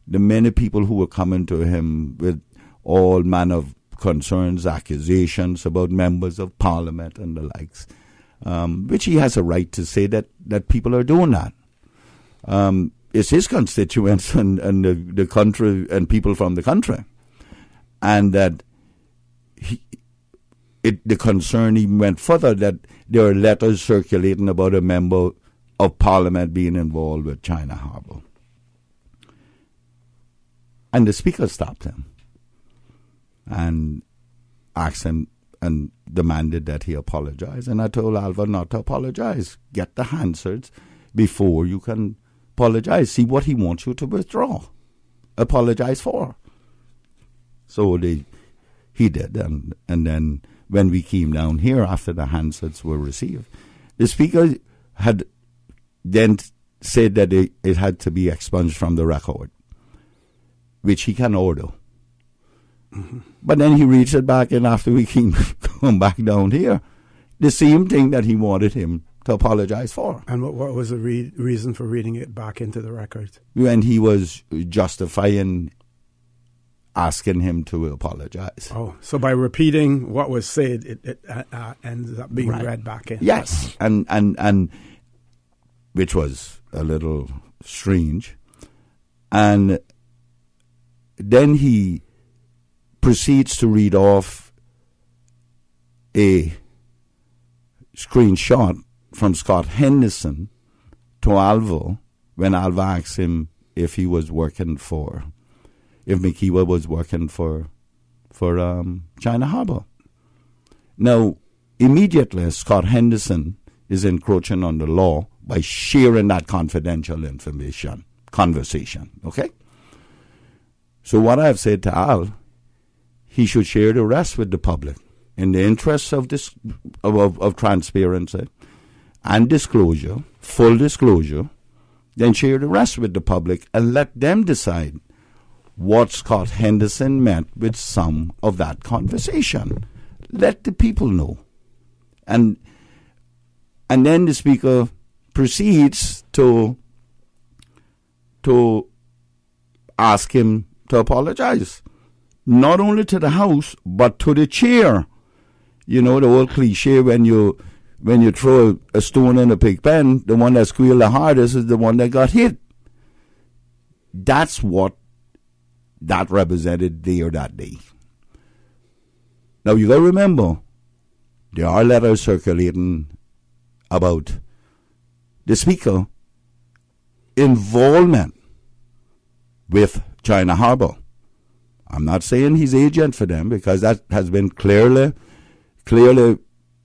the many people who were coming to him with all manner of concerns, accusations about members of parliament and the likes, which he has a right to say that people are doing that. It's his constituents and the country and people from the country. And that the concern even went further, that there are letters circulating about a member of parliament being involved with China Harbour. And the speaker stopped him and asked him and demanded that he apologize. And I told Alva not to apologize. Get the answers before you can apologize. See what he wants you to withdraw. Apologize for. So he did, and then when we came down here after the handsets were received, the speaker had then said that it had to be expunged from the record, which he can order. Mm-hmm. But then he reads it back, and after we come back down here, the same thing that he wanted him to apologize for. And what was the reason for reading it back into the record? When he was justifying asking him to apologize. Oh, so by repeating what was said, it ends up being read back in. Yes, and which was a little strange. And then he proceeds to read off a screenshot from Scott Henderson to Alva when Alva asked him if he was working for, if McKeever was working for China Harbor. Now, immediately Scott Henderson is encroaching on the law by sharing that confidential conversation, okay? So what I've said to Al, he should share the rest with the public in the interests of this of transparency and disclosure, full disclosure, then share the rest with the public and let them decide what Scott Henderson meant with some of that conversation. Let the people know. And then the speaker proceeds to ask him to apologize, not only to the House, but to the chair. You know, the old cliche, when you throw a stone in a pig pen, the one that squealed the hardest is the one that got hit. That's what that represented there that day. Now, you got to remember, there are letters circulating about the Speaker involvement with China Harbor. I'm not saying he's agent for them, because that has been clearly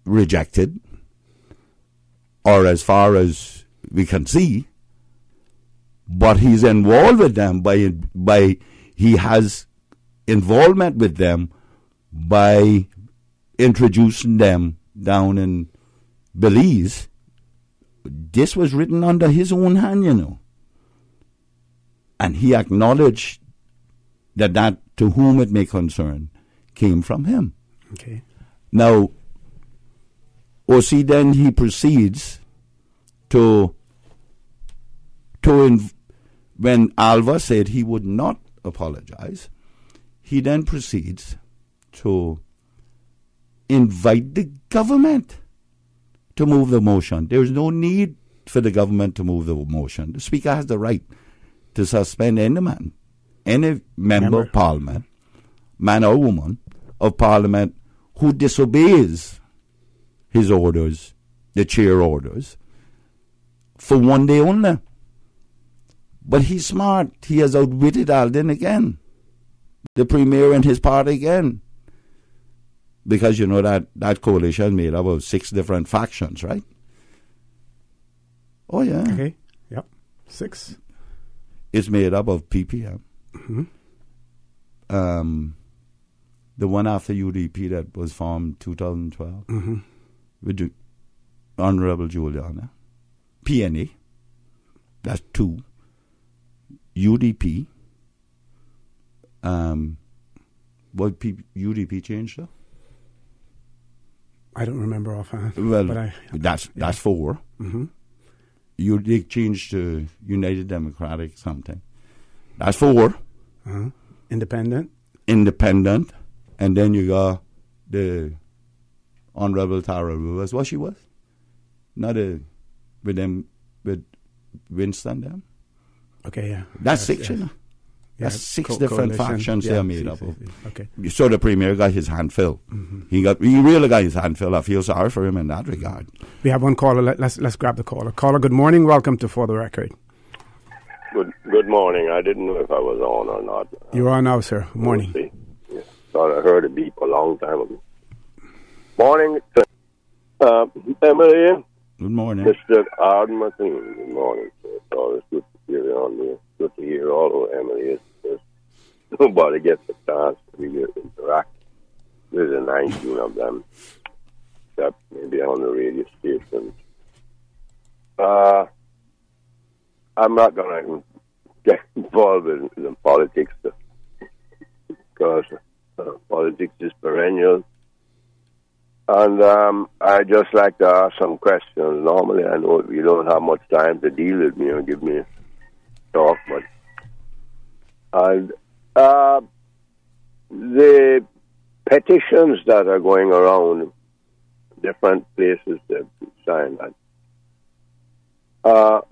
rejected, or as far as we can see. But he's involved with them by he has involvement with them by introducing them down in Belize. This was written under his own hand, you know. And he acknowledged that to whom it may concern came from him. Okay. Now, then he proceeds to when Alva said he would not apologize, he then proceeds to invite the government to move the motion. There is no need for the government to move the motion. The Speaker has the right to suspend any member of Parliament, man or woman of Parliament, who disobeys his orders, the chair orders, for one day only. But he's smart. He has outwitted Alden again, the Premier and his party again. Because you know that coalition made up of 6 different factions, right? Oh, yeah. Okay, yep, 6. It's made up of PPM. Mm-hmm. The one after UDP that was formed 2012 mm-hmm. with the Honorable Juliana. PNA, that's 2. UDP. What UDP changed though? I don't remember offhand. Well, but that's 4. Mm-hmm. They changed to United Democratic something. That's 4. Uh-huh. Independent. And then you got the Honorable Tara Rivers. What she was? Not with Winston them. Okay, yeah. That's 6, you know. Yeah, that's 6 different factions they're made up of. Okay. So the Premier got his hand filled. Mm-hmm. He really got his hand filled. I feel sorry for him in that regard. We have one caller. Let's grab the caller. Caller, good morning. Welcome to For the Record. Good morning. I didn't know if I was on or not. You're on now, sir. Morning. Yeah. Thought I heard a beep a long time ago. Morning, Emily. Good morning. Mr. Arden McLEAN. Good morning, sir. It's always good to hear you on there. Good to hear all of Emily. Nobody gets a chance to interact with the 19 of them, except maybe on the radio stations. I'm not going to get involved in the politics because politics is perennial. And I just like to ask some questions. Normally, I know you don't have much time to deal with me or give me talk, but the petitions that are going around different places to sign that, how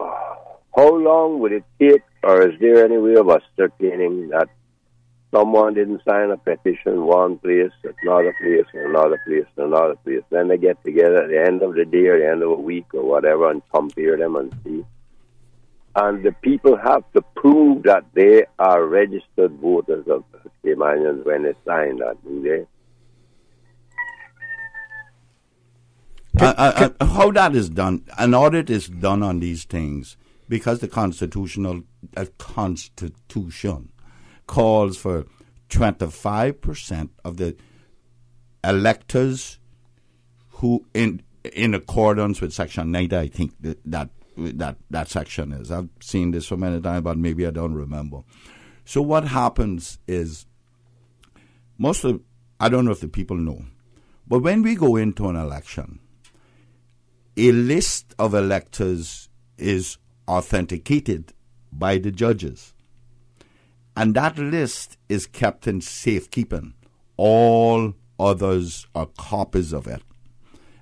long would it take, or is there any way of ascertaining that someone didn't sign a petition one place, another place, another place, another place? Then they get together at the end of the day or the end of a week or whatever and compare them and see. And the people have to prove that they are registered voters of Caymanians when they sign that, do they? How that is done, an audit is done on these things because the Constitution calls for 25% of the electors who, in accordance with Section 90, I think that section is. I've seen this so many times, but maybe I don't remember. So what happens is, I don't know if the people know, but when we go into an election, a list of electors is authenticated by the judges. And that list is kept in safekeeping. All others are copies of it.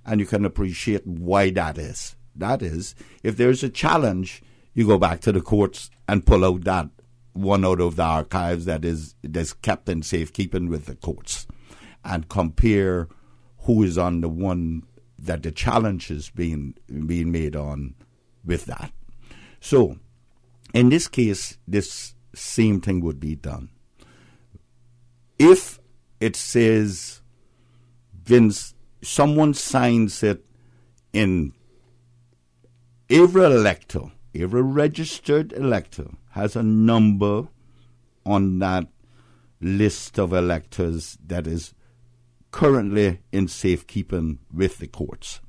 And you can appreciate why that is. That is, if there's a challenge, you go back to the courts and pull out that one out of the archives that's kept in safekeeping with the courts and compare who is on the one that the challenge is being made on with that. So, in this case, this same thing would be done. If it says someone signs it in every elector, every registered elector has a number on that list of electors that is currently in safekeeping with the courts.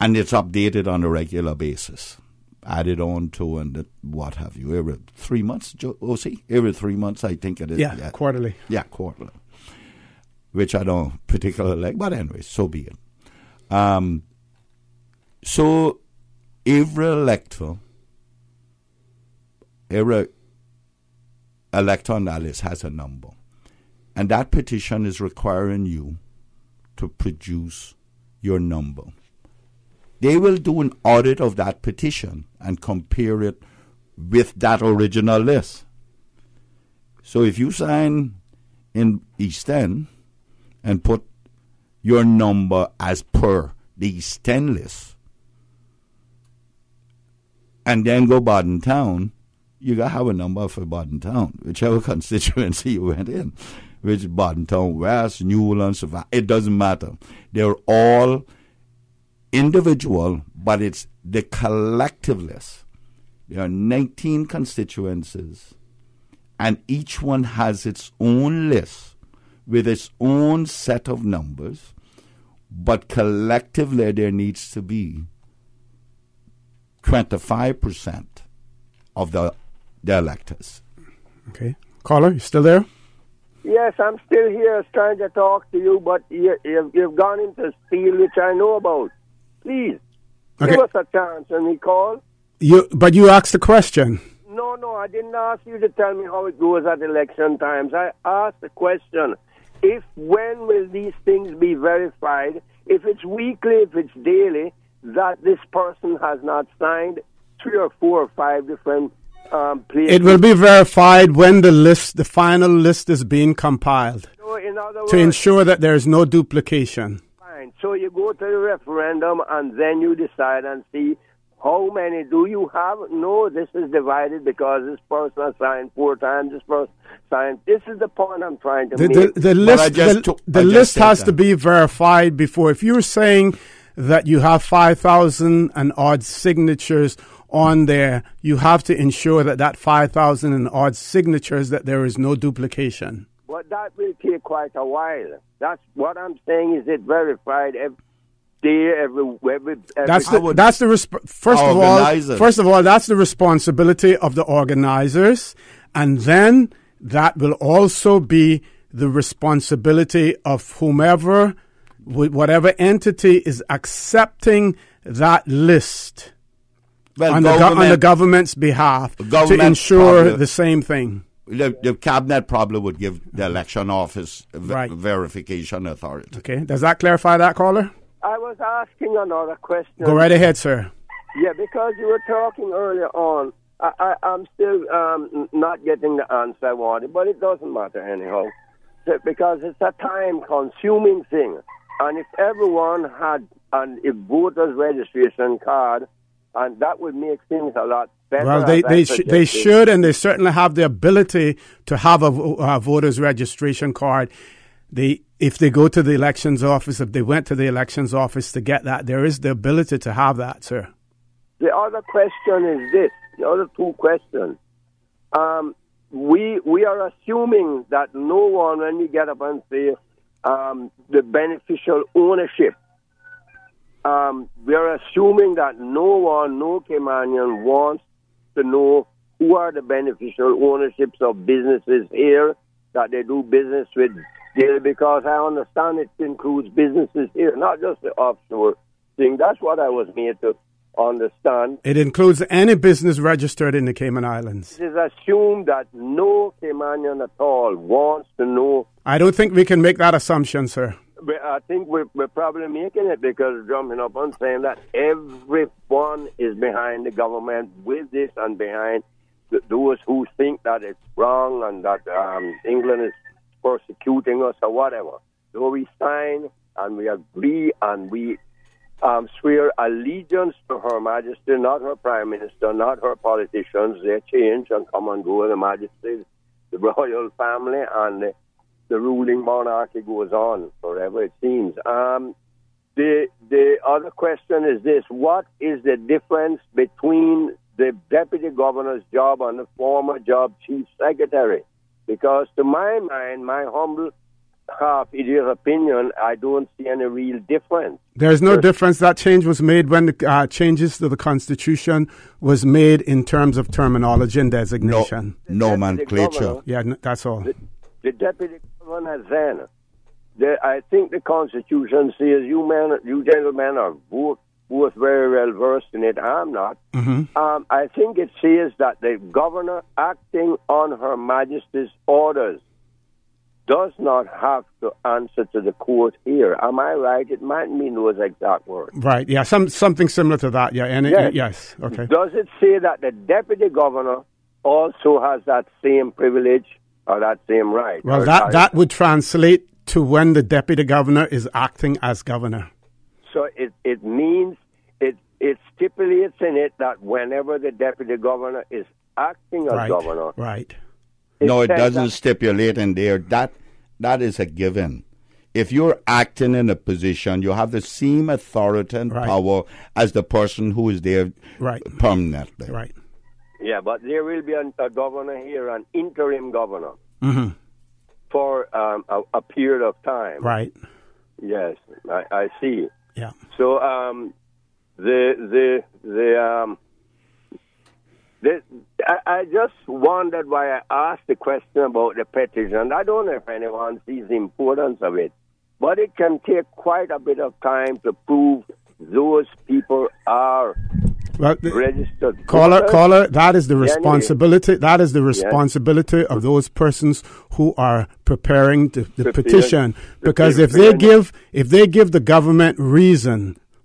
And it's updated on a regular basis, added on to and what have you, every 3 months, OC? Every 3 months, I think it is. Yeah, quarterly. Yeah, quarterly. Which I don't particularly like, but anyway, so be it. So every elector on that list has a number. And that petition is requiring you to produce your number. They will do an audit of that petition and compare it with that original list. So if you sign in East End and put your number as per the East End list, and then go Baden Town, you got to have a number for Baden Town, whichever constituency you went in. Which Baden Town West, Newland, Savannah, it doesn't matter. They're all individual, but it's the collective list. There are 19 constituencies, and each one has its own list with its own set of numbers, but collectively there needs to be 25% of the electors. Okay. Caller, you still there? Yes, I'm still here trying to talk to you, but you've gone into field which I know about. Please, give us a chance when we call. But you asked the question. No, I didn't ask you to tell me how it goes at election times. I asked the question, when will these things be verified? If it's weekly, if it's daily, that this person has not signed 3 or 4 or 5 different places. It will be verified when the final list is being compiled. So in other words, to ensure that there is no duplication. Fine. So you go to the referendum and then you decide and see how many do you have. No, this is divided because this person has signed 4 times. This person signed. This is the point I'm trying to make. The list has to be verified before. If you're saying that you have 5,000 and odd signatures on there, you have to ensure that 5,000 and odd signatures, that there is no duplication. But that will take quite a while. That's what I'm saying. Is it verified every day, every First of all, that's the responsibility of the organizers, and then that will also be the responsibility of whomever, whatever entity is accepting that list. Well, on the government's behalf to ensure the same thing. the cabinet probably would give the election office Right. verification authority. Okay. Does that clarify that, caller? I was asking another question. Go right ahead, sir. Yeah, because you were talking earlier on. I'm still not getting the answer I wanted, but it doesn't matter anyhow. Because it's a time-consuming thing. And if everyone had a voter's registration card, and that would make things a lot better. Well, they should, and they certainly have the ability to have a voter's registration card. If they go to the elections office, if they went to the elections office to get that, there is the ability to have that, sir. The other question is this. The other two questions. We are assuming that no one, when we get up and say the beneficial ownership, we are assuming that no Caymanian wants to know who are the beneficial ownerships of businesses here that they do business with here, because I understand it includes businesses here, not just the offshore thing. That's what I was made to understand. It includes any business registered in the Cayman Islands. It is assumed that no Caymanian at all wants to know. I don't think we can make that assumption, sir. I think we're probably making it, because jumping up and saying that everyone is behind the government with this and behind those who think that it's wrong and that England is persecuting us or whatever. So we sign and we agree and we swear allegiance to Her Majesty, not her Prime Minister, not her politicians. They change and come and go. The Majesty, the royal family, and the ruling monarchy goes on forever, it seems. The other question is this. What is the difference between the deputy governor's job and the former job, chief secretary? Because to my mind, my humble half-idiot opinion, I don't see any real difference. There's no difference. That change was made when the changes to the Constitution was made in terms of terminology and designation. Nomenclature. Yeah, that's all. The deputy governor then, I think the Constitution says you gentlemen are both very well versed in it. I'm not. Mm-hmm. I think it says that the governor acting on Her Majesty's orders does not have to answer to the court here. Am I right? It might mean those exact words. Right, yeah, something similar to that, yeah. Yes, okay. Does it say that the deputy governor also has that same privilege or that same right? Well, that would translate to when the deputy governor is acting as governor. So it means, it stipulates in it that whenever the deputy governor is acting as governor... Right. No, it doesn't stipulate in there. That is a given. If you're acting in a position, you have the same authority and power as the person who is there permanently. Right. Yeah, but there will be a governor here, an interim governor, for a period of time. Right. Yes, I see. Yeah. So I just wondered why I asked the question about the petition. I don't know if anyone sees the importance of it, but it can take quite a bit of time to prove those people are registered. Caller, that is the responsibility. That is the responsibility of those persons who are preparing the petition. Because if they give the government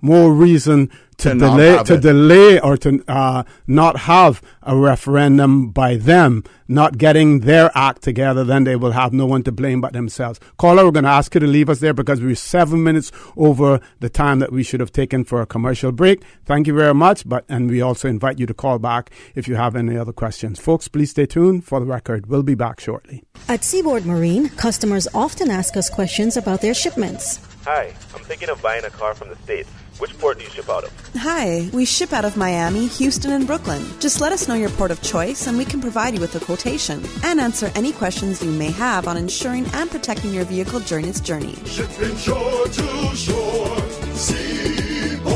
more reason to delay or to not have a referendum by them not getting their act together, then they will have no one to blame but themselves. Caller, we're going to ask you to leave us there because we're 7 minutes over the time that we should have taken for a commercial break. Thank you very much, and we also invite you to call back if you have any other questions. Folks, please stay tuned for the record. We'll be back shortly. At Seaboard Marine, customers often ask us questions about their shipments. Hi, I'm thinking of buying a car from the States. Which port do you ship out of? Hi, we ship out of Miami, Houston, and Brooklyn. Just let us know your port of choice and we can provide you with a quotation and answer any questions you may have on insuring and protecting your vehicle during its journey. Shipping shore to shore, Seaboard.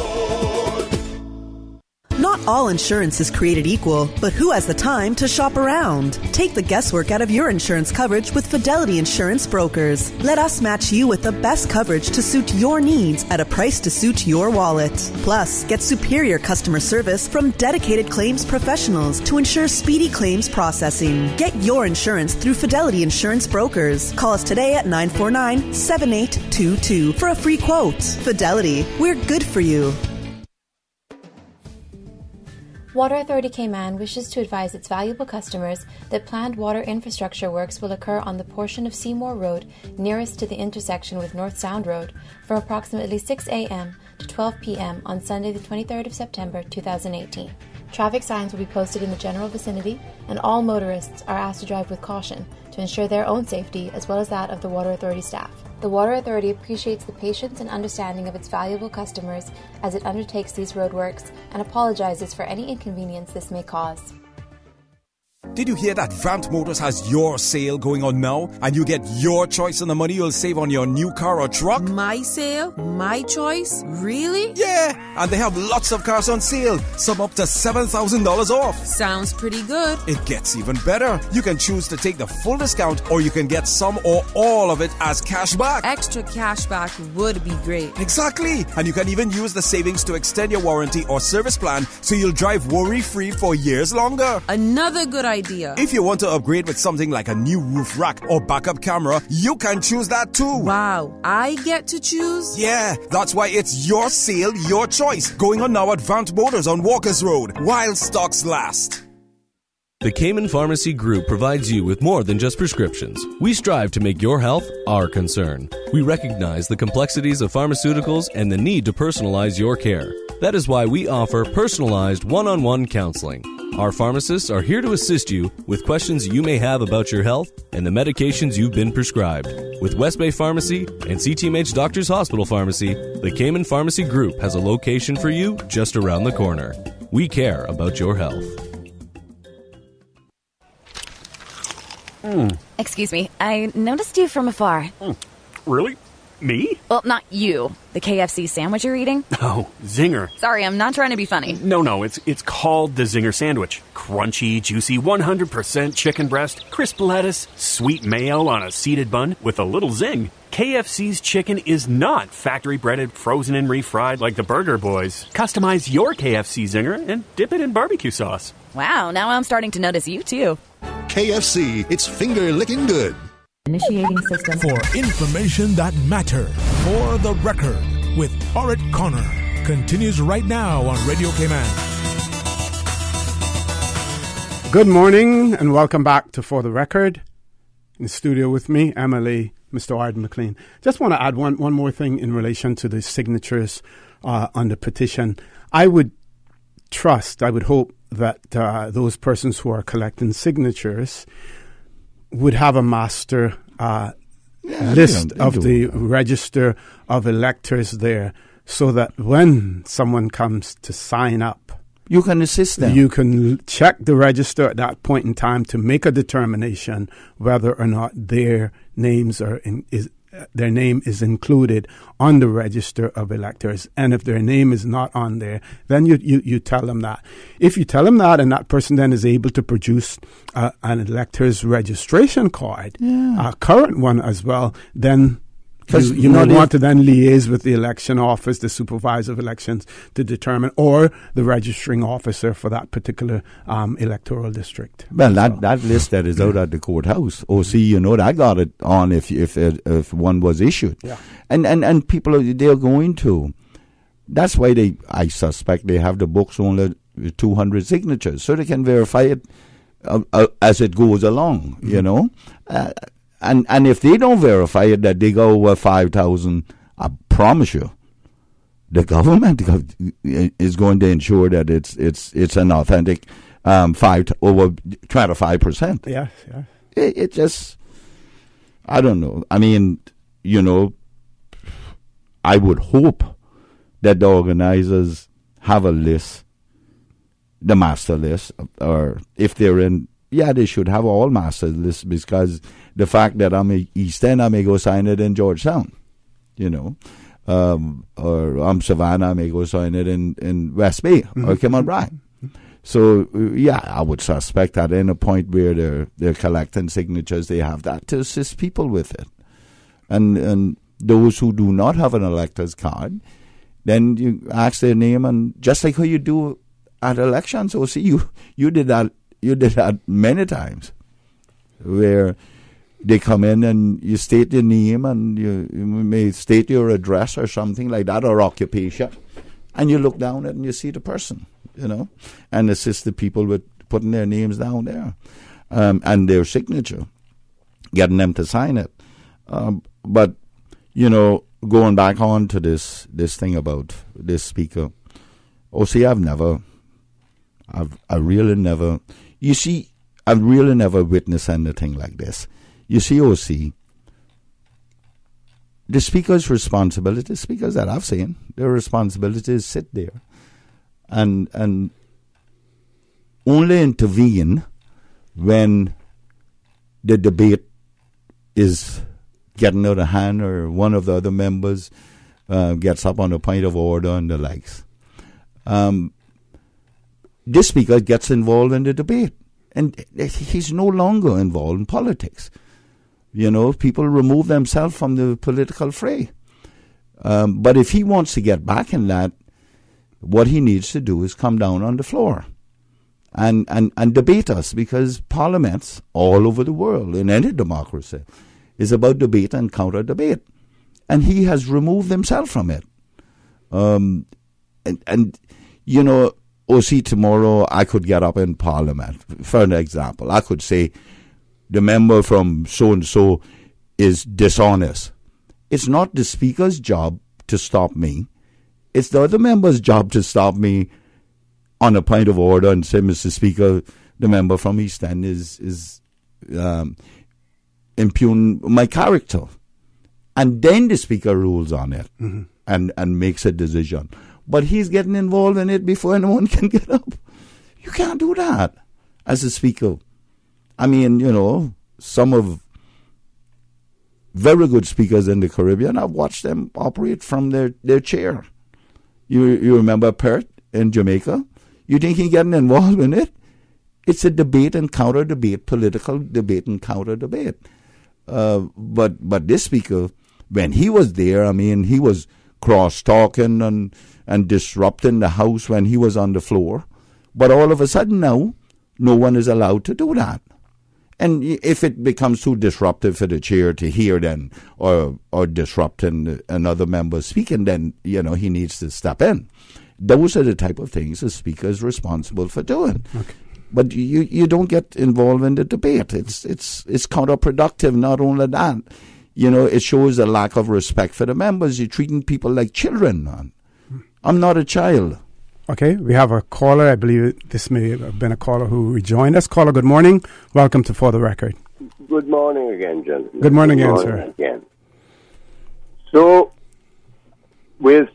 Not All insurance is created equal, but who has the time to shop around? Take the guesswork out of your insurance coverage with Fidelity Insurance Brokers. Let us match you with the best coverage to suit your needs at a price to suit your wallet. Plus, get superior customer service from dedicated claims professionals to ensure speedy claims processing. Get your insurance through Fidelity Insurance Brokers. Call us today at 949-7822 for a free quote. Fidelity, we're good for you. Water Authority Cayman wishes to advise its valuable customers that planned water infrastructure works will occur on the portion of Seymour Road nearest to the intersection with North Sound Road from approximately 6 a.m. to 12 p.m. on Sunday the 23rd of September 2018. Traffic signs will be posted in the general vicinity, and all motorists are asked to drive with caution to ensure their own safety as well as that of the Water Authority staff. The Water Authority appreciates the patience and understanding of its valuable customers as it undertakes these roadworks and apologizes for any inconvenience this may cause. Did you hear that Vant Motors has your sale going on now? And you get your choice on the money you'll save on your new car or truck? My sale? My choice? Really? Yeah! And they have lots of cars on sale. Some up to $7,000 off. Sounds pretty good. It gets even better. You can choose to take the full discount, or you can get some or all of it as cash back. Extra cash back would be great. Exactly! And you can even use the savings to extend your warranty or service plan so you'll drive worry-free for years longer. Another good idea. If you want to upgrade with something like a new roof rack or backup camera, you can choose that too. Wow, I get to choose? Yeah, that's why it's your sale, your choice. Going on now at Vant Motors on Walkers Road, while stocks last. The Cayman Pharmacy Group provides you with more than just prescriptions. We strive to make your health our concern. We recognize the complexities of pharmaceuticals and the need to personalize your care. That is why we offer personalized one-on-one counseling. Our pharmacists are here to assist you with questions you may have about your health and the medications you've been prescribed. With West Bay Pharmacy and CTMH Doctors Hospital Pharmacy, the Cayman Pharmacy Group has a location for you just around the corner. We care about your health. Excuse me, I noticed you from afar. Really? Me? Well, not you. The KFC sandwich you're eating? Oh, Zinger. Sorry, I'm not trying to be funny. No, it's called the Zinger Sandwich. Crunchy, juicy, 100% chicken breast, crisp lettuce, sweet mayo on a seeded bun with a little zing. KFC's chicken is not factory-breaded, frozen and refried like the Burger Boys. Customize your KFC Zinger and dip it in barbecue sauce. Wow, now I'm starting to notice you too. KFC, it's finger-licking good. Initiating system. For information that matters. For the record, with ORRETT Connor. Continues right now on Radio Cayman. Good morning and welcome back to For the Record. In the studio with me, Emily, Mr. Arden McLean. Just want to add one more thing in relation to the signatures on the petition. I would hope that those persons who are collecting signatures would have a master list of the register of electors there, so that when someone comes to sign up, you can assist them. You can check the register at that point in time to make a determination whether or not their names their name is included on the register of electors. And if their name is not on there, then you tell them that. If you tell them that and that person then is able to produce an elector's registration card, a current one as well, then you might want to then liaise with the election office, the supervisor of elections, to determine, or the registering officer for that particular electoral district. Well, that list that is out at the courthouse, I got it on if one was issued. Yeah. And people, they're going to. That's why I suspect they have the books only with 200 signatures, so they can verify it as it goes along, And if they don't verify it, that they go over 5,000, I promise you, the government is going to ensure that it's an authentic 25%. Yes. It just, I don't know. I mean, I would hope that the organizers have a list, the master list, or if they're in. Yeah, they should have all master lists, because the fact that I'm East End, I may go sign it in Georgetown, or I'm Savannah, I may go sign it in West Bay or Cayman Bryan. So, yeah, I would suspect that in a point where they're collecting signatures, they have that to assist people with it. And those who do not have an elector's card, then you ask their name, and just like how you do at elections. So, see, you did that many times, where they come in and you state your name and you may state your address or something like that, or occupation, and you look down and you see the person, and assist the people with putting their names down there and their signature, getting them to sign it. But, going back on to this thing about this speaker, I've really never witnessed anything like this. You see, OC, the speaker's responsibility, the speakers that I've seen, their responsibility is sit there and only intervene when the debate is getting out of hand or one of the other members gets up on a point of order and the likes. This speaker gets involved in the debate, and he's no longer involved in politics. People remove themselves from the political fray. But if he wants to get back in that, what he needs to do is come down on the floor and debate us, because parliaments all over the world, in any democracy, is about debate and counter-debate. And he has removed himself from it. OC, tomorrow I could get up in Parliament. For an example, I could say the member from so-and-so is dishonest. It's not the Speaker's job to stop me. It's the other member's job to stop me on a point of order and say, Mr. Speaker, the member from East End is impugn my character. And then the Speaker rules on it and makes a decision. But he's getting involved in it before anyone can get up. You can't do that as a speaker. I mean, some of very good speakers in the Caribbean, I've watched them operate from their chair. You remember Perth in Jamaica? You think he's getting involved in it? It's a debate and counter-debate, political debate and counter-debate. But this speaker, when he was there, he was cross-talking and disrupting the House when he was on the floor. But all of a sudden now, no one is allowed to do that. And if it becomes too disruptive for the chair to hear then, or disrupting another member speaking, then, he needs to step in. Those are the type of things the speaker is responsible for doing. Okay. But you don't get involved in the debate. It's counterproductive. Not only that, it shows a lack of respect for the members. You're treating people like children, man. I'm not a child. Okay, we have a caller. I believe this may have been a caller who rejoined us. Caller, good morning. Welcome to For the Record. Good morning again, gentlemen. Good morning again, sir. Again. So, with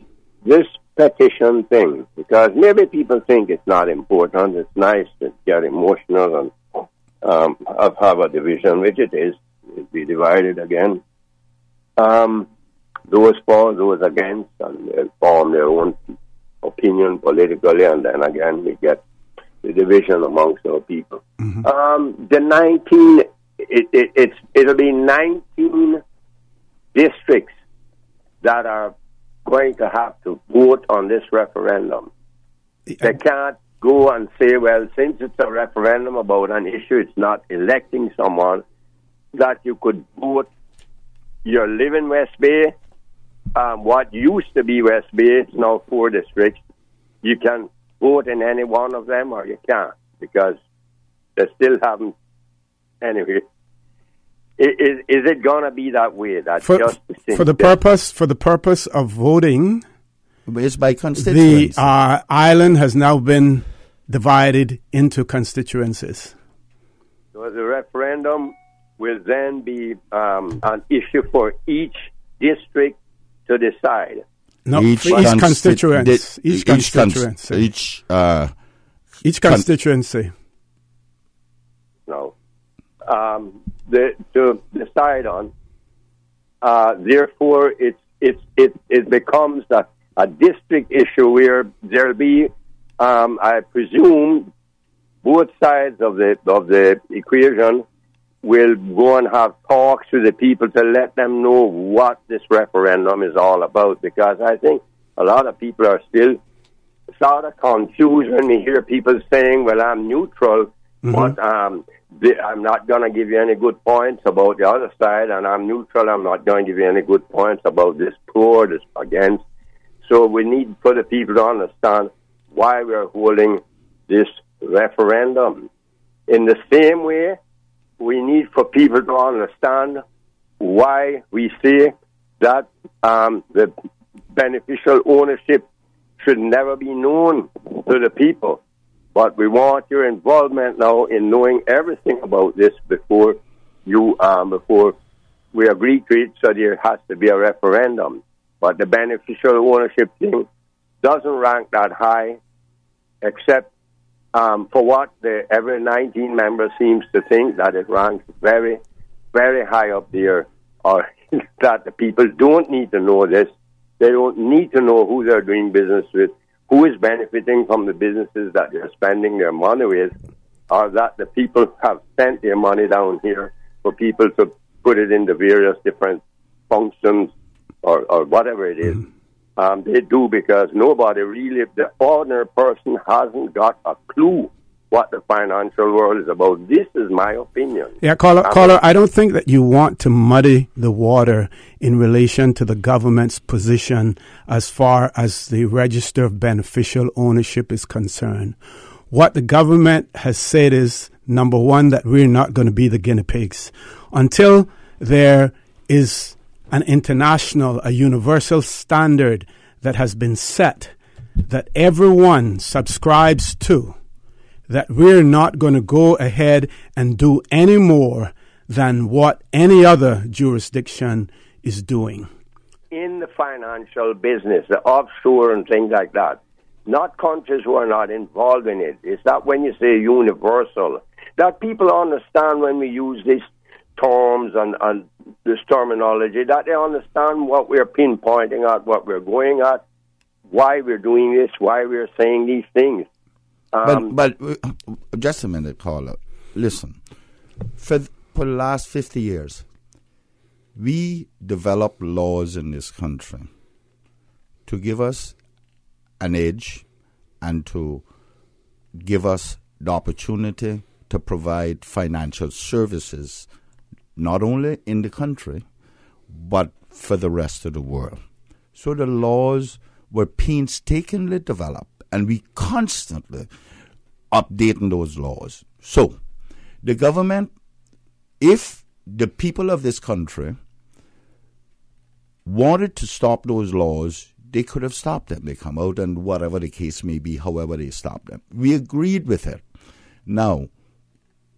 this petition thing, because maybe people think it's not important, it's nice to get emotional and have a division, which it is. It'll be divided again. Those for, those against, and they'll form their own opinion politically, and then again we get the division amongst our people. It'll be 19 districts that are going to have to vote on this referendum. They can't go and say, well, since it's a referendum about an issue, it's not electing someone, that you could vote. You live in West Bay. What used to be West Bay, it's now 4 districts. You can vote in any one of them, or you can't, because they still haven't. Anyway, is it going to be that way? That for the purpose of voting, it's by constituency. The island has now been divided into constituencies. So the referendum will then be an issue for each district to decide. No, each constituency. Each constituency. No. To decide on. Therefore, it becomes a district issue where there'll be I presume both sides of the equation will go and have talks with the people to let them know what this referendum is all about, because I think a lot of people are still sort of confused when we hear people saying, well, I'm neutral, but I'm not going to give you any good points about the other side, and I'm neutral, I'm not going to give you any good points about this pro or this against. So we need for the people to understand why we're holding this referendum. In the same way, we need for people to understand why we say that the beneficial ownership should never be known to the people. But we want your involvement now in knowing everything about this before we agree to it, so there has to be a referendum. But the beneficial ownership thing doesn't rank that high, except for what every 19 members seems to think, that it ranks very, very high up there, or that the people don't need to know this. They don't need to know who they're doing business with, who is benefiting from the businesses that they're spending their money with, or that the people have sent their money down here for people to put it into various different functions or whatever it is. They do, because nobody really, the ordinary person hasn't got a clue what the financial world is about. This is my opinion. Yeah, caller, I don't think that you want to muddy the water in relation to the government's position as far as the register of beneficial ownership is concerned. What the government has said is, number one, that we're not going to be the guinea pigs until there is an international, a universal standard that has been set, that everyone subscribes to, that we're not going to go ahead and do any more than what any other jurisdiction is doing. In the financial business, the offshore and things like that, not countries who are not involved in it. It's that when you say universal, that people understand when we use these terms and this terminology, that they understand what we're pinpointing at, what we're going at, why we're doing this, why we're saying these things. But just a minute, caller. Listen, for the last 50 years, we developed laws in this country to give us an edge and to give us the opportunity to provide financial services, not only in the country, but for the rest of the world. So the laws were painstakingly developed, and we constantly updating those laws. So the government, if the people of this country wanted to stop those laws, they could have stopped them. They come out and whatever the case may be, however they stop them. We agreed with it. Now,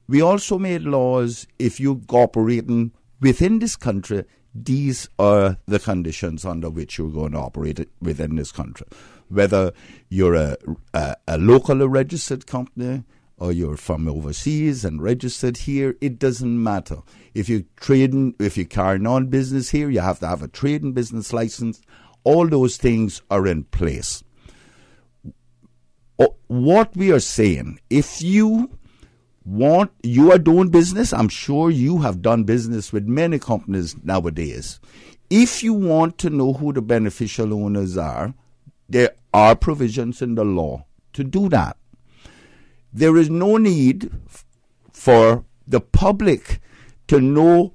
we also made laws, if you're operating within this country, these are the conditions under which you're going to operate within this country. Whether you're a locally registered company or you're from overseas and registered here, it doesn't matter. If you're carrying on business here, you have to have a trading business license. All those things are in place. What we are saying, if you are doing business, I'm sure you have done business with many companies nowadays. If you want to know who the beneficial owners are, there are provisions in the law to do that. There is no need for the public to know.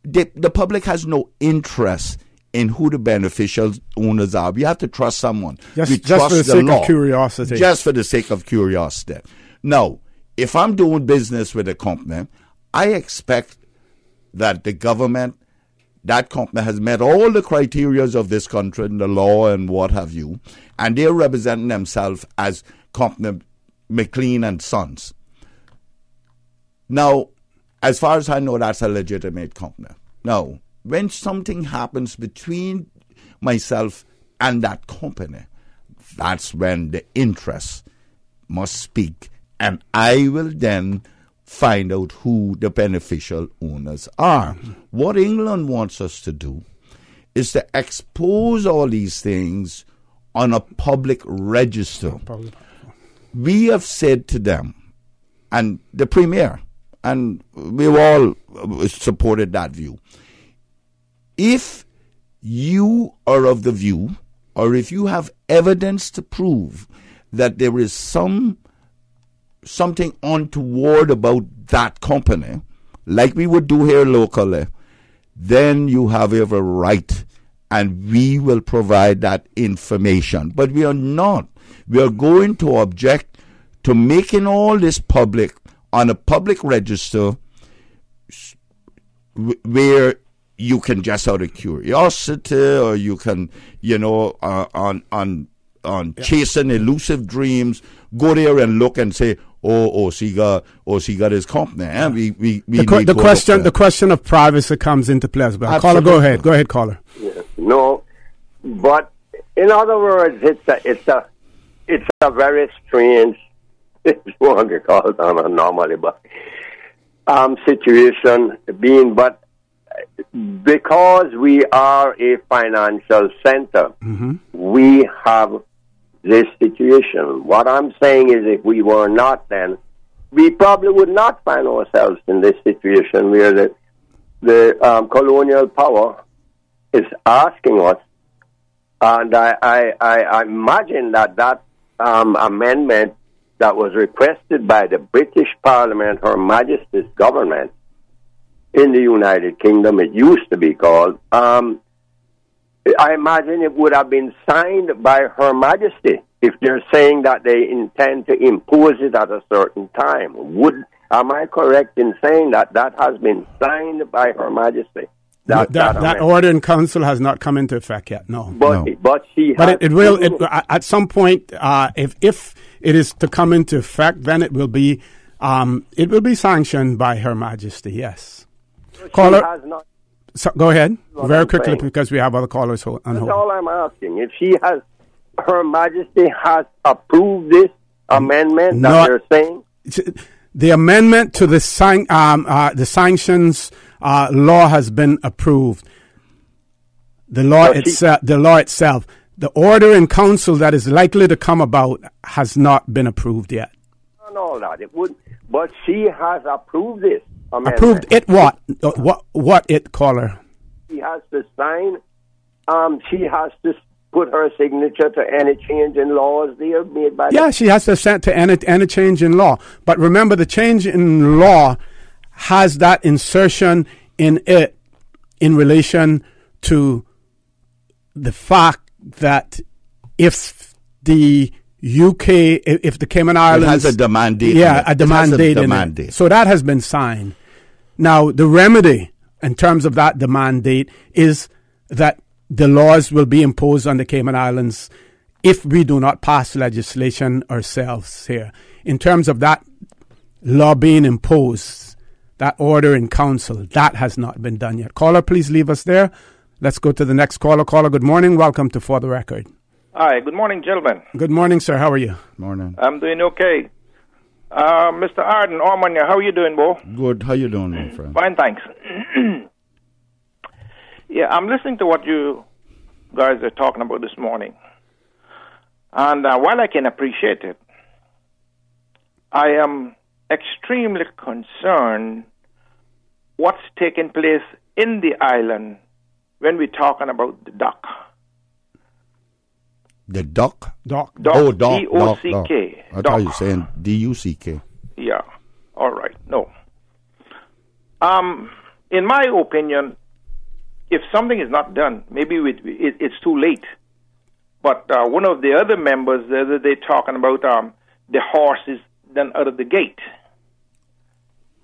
The public has no interest in who the beneficial owners are. We have to trust someone. Just for the sake of curiosity. Just for the sake of curiosity. Now, if I'm doing business with a company, I expect that the government, that company has met all the criteria of this country and the law and what have you, and they're representing themselves as company McLean and Sons. Now, as far as I know, that's a legitimate company. Now, when something happens between myself and that company, that's when the interest must speak, and I will then find out who the beneficial owners are. What England wants us to do is to expose all these things on a public register. we have said to them, and the Premier, and we've all supported that view, if you are of the view, or if you have evidence to prove that there is something untoward about that company, like we would do here locally, then you have every right, and we will provide that information. But we are not. We are going to object to making all this public on a public register where you can just out of curiosity, or you can, on chasing elusive dreams, go there and look and say, she got his company. And the question of privacy comes into play as well. Caller, go ahead. Go ahead, caller. Yes. No, but in other words, it's a very strange, it's one you call it on a normally, but situation being, but because we are a financial center, we have this situation. What I'm saying is, if we were not, then we probably would not find ourselves in this situation where the colonial power is asking us, and I imagine that amendment that was requested by the British Parliament, Her Majesty's government in the United Kingdom, it used to be called, I imagine it would have been signed by Her Majesty if they're saying that they intend to impose it at a certain time. Am I correct in saying that has been signed by Her Majesty? That order in council has not come into effect yet. No, but it will. At some point, if it is to come into effect, then it will be sanctioned by Her Majesty. Yes. Caller, go ahead very quickly because we have other callers on hold. That's all I'm asking. If Her Majesty has approved this amendment that you're saying, the amendment to the sanctions law has been approved. The law itself, the order in council that is likely to come about has not been approved yet. No, that it would, but she has approved this amendment. Approved it? What? What it, caller? She has to sign. She has to put her signature to any change in laws they have made by. Yeah, she has to assent to any change in law. But remember, the change in law has that insertion in it in relation to the fact that if the UK, if the Cayman Islands... It has a demand date. Yeah, a demand date. So that has been signed. Now, the remedy in terms of that demand date is that the laws will be imposed on the Cayman Islands if we do not pass legislation ourselves here. In terms of that law being imposed, that order in council, that has not been done yet. Caller, please leave us there. Let's go to the next caller. Caller, good morning. Welcome to For the Record. Hi, good morning, gentlemen. Good morning, sir. How are you? Morning. I'm doing okay. Mr. Arden, Ormanya, how are you doing, Bo? Good. How you doing, my friend? Fine, thanks. Yeah, I'm listening to what you guys are talking about this morning. And while I can appreciate it, I am extremely concerned what's taking place in the island when we're talking about the dock. The dock? Dock. Oh, dock. D-O-C-K. I thought you were saying D-U-C-K. Yeah. All right. No. In my opinion, if something is not done, maybe it's too late. But one of the other members the other day talking about the horse is then out of the gate.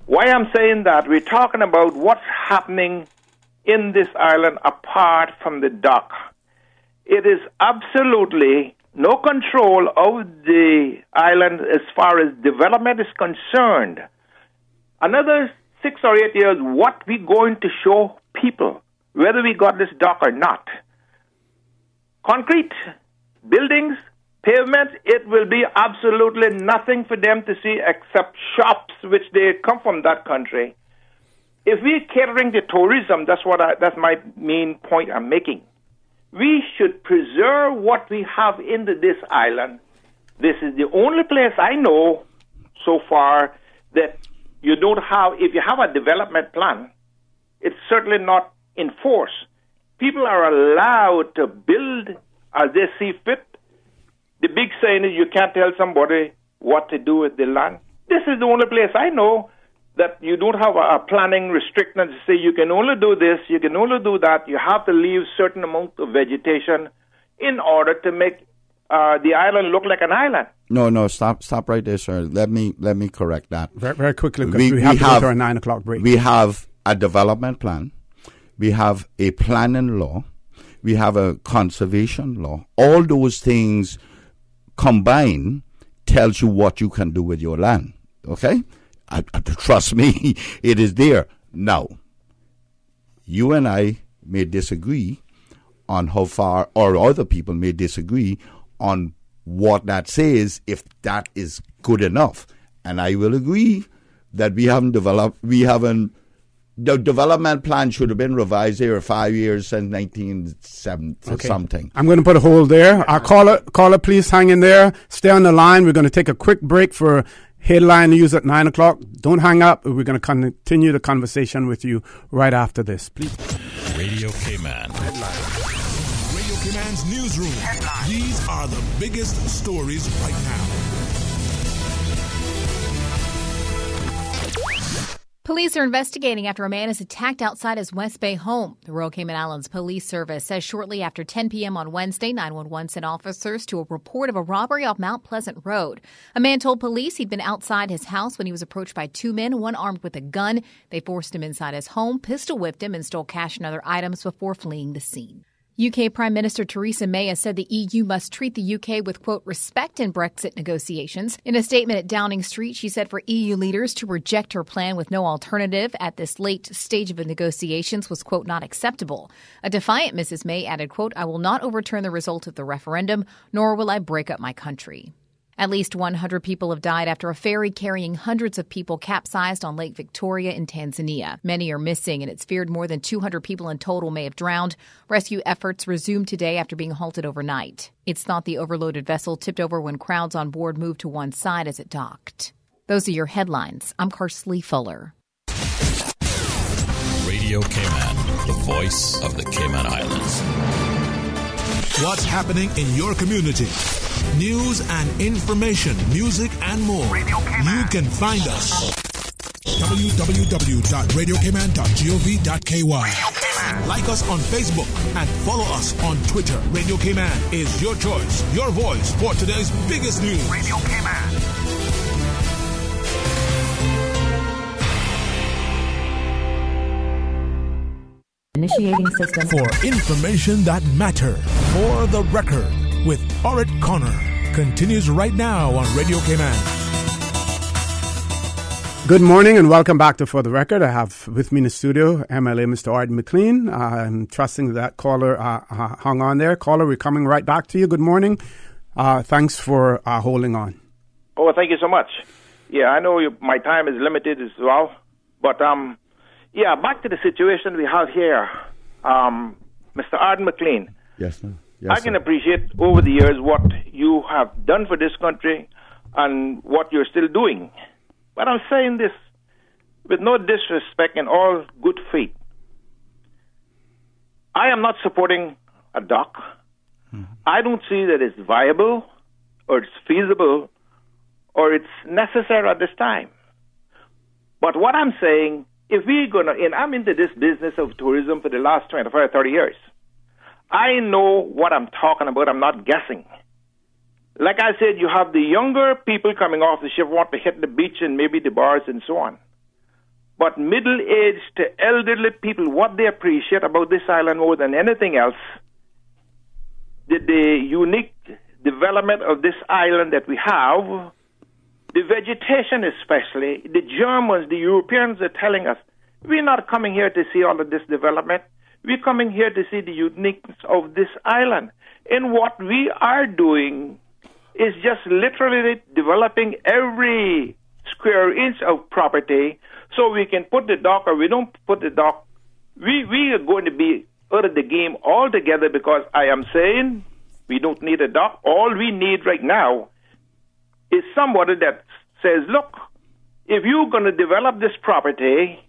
Why I'm saying that, we're talking about what's happening in this island apart from the dock. It is absolutely no control of the island as far as development is concerned. Another 6 or 8 years, what we going to show people, whether we got this dock or not? Concrete, buildings, pavements, it will be absolutely nothing for them to see except shops, which they come from that country. If we're catering to tourism, that's my main point I'm making. We should preserve what we have in this island. This is the only place I know so far that you don't have, if you have a development plan, it's certainly not enforced. People are allowed to build as they see fit. The big saying is you can't tell somebody what to do with the land. This is the only place I know that you don't have a planning restriction to say you can only do this, you can only do that. You have to leave certain amount of vegetation in order to make the island look like an island. No, stop right there, sir. Let me correct that. Very, very quickly, because we have to go to our 9 o'clock break. We have a development plan. We have a planning law. We have a conservation law. All those things combined tells you what you can do with your land. Okay? Trust me, it is there. Now, you and I may disagree on how far, or other people may disagree on what that says, if that is good enough. And I will agree that the development plan should have been revised here 5 years since 1970 something. I'm going to put a hold there. Our caller, please hang in there. Stay on the line. We're going to take a quick break for headline news at 9 o'clock. Don't hang up. We're going to continue the conversation with you right after this. Please. Radio Cayman. Radio Cayman's newsroom. These are the biggest stories right now. Police are investigating after a man is attacked outside his West Bay home. The Royal Cayman Islands Police Service says shortly after 10 p.m. on Wednesday, 911 sent officers to a report of a robbery off Mount Pleasant Road. A man told police he'd been outside his house when he was approached by two men, one armed with a gun. They forced him inside his home, pistol whipped him, and stole cash and other items before fleeing the scene. UK Prime Minister Theresa May has said the EU must treat the UK with, quote, respect in Brexit negotiations. In a statement at Downing Street, she said for EU leaders to reject her plan with no alternative at this late stage of the negotiations was, quote, not acceptable. A defiant Mrs. May added, quote, I will not overturn the result of the referendum, nor will I break up my country. At least 100 people have died after a ferry carrying hundreds of people capsized on Lake Victoria in Tanzania. Many are missing, and it's feared more than 200 people in total may have drowned. Rescue efforts resumed today after being halted overnight. It's thought the overloaded vessel tipped over when crowds on board moved to one side as it docked. Those are your headlines. I'm Karsley Fuller. Radio Cayman, the voice of the Cayman Islands. What's happening in your community? News and information, music and more. You can find us. www.radiocayman.gov.ky. Like us on Facebook and follow us on Twitter. Radio Cayman is your choice, your voice for today's biggest news. Radio Cayman. Initiating system. For information that matter. For the record. With ORRETT Connor. Continues right now on Radio Cayman. Good morning and welcome back to For the Record. I have with me in the studio MLA Mr. ARDEN McLEAN. I'm trusting that caller hung on there. Caller, we're coming right back to you. Good morning. Thanks for holding on. Oh, thank you so much. Yeah, I know my time is limited as well. But, back to the situation we have here. Mr. ARDEN McLEAN. Yes, sir. Yes, I can appreciate over the years what you have done for this country and what you're still doing. But I'm saying this with no disrespect and all good faith. I am not supporting a dock. I don't see that it's viable or it's feasible or it's necessary at this time. But what I'm saying, if we're going to, and I'm into this business of tourism for the last 25, 30 years, I know what I'm talking about. I'm not guessing. Like I said, you have the younger people coming off the ship want to hit the beach and maybe the bars and so on. But middle-aged to elderly people, what they appreciate about this island more than anything else, the unique development of this island that we have, the vegetation especially, the Germans, the Europeans are telling us, we're not coming here to see all of this development. We're coming here to see the uniqueness of this island. And what we are doing is just literally developing every square inch of property so we can put the dock or we don't put the dock. We are going to be out of the game altogether because I am saying we don't need a dock. All we need right now is somebody that says, look, if you're going to develop this property,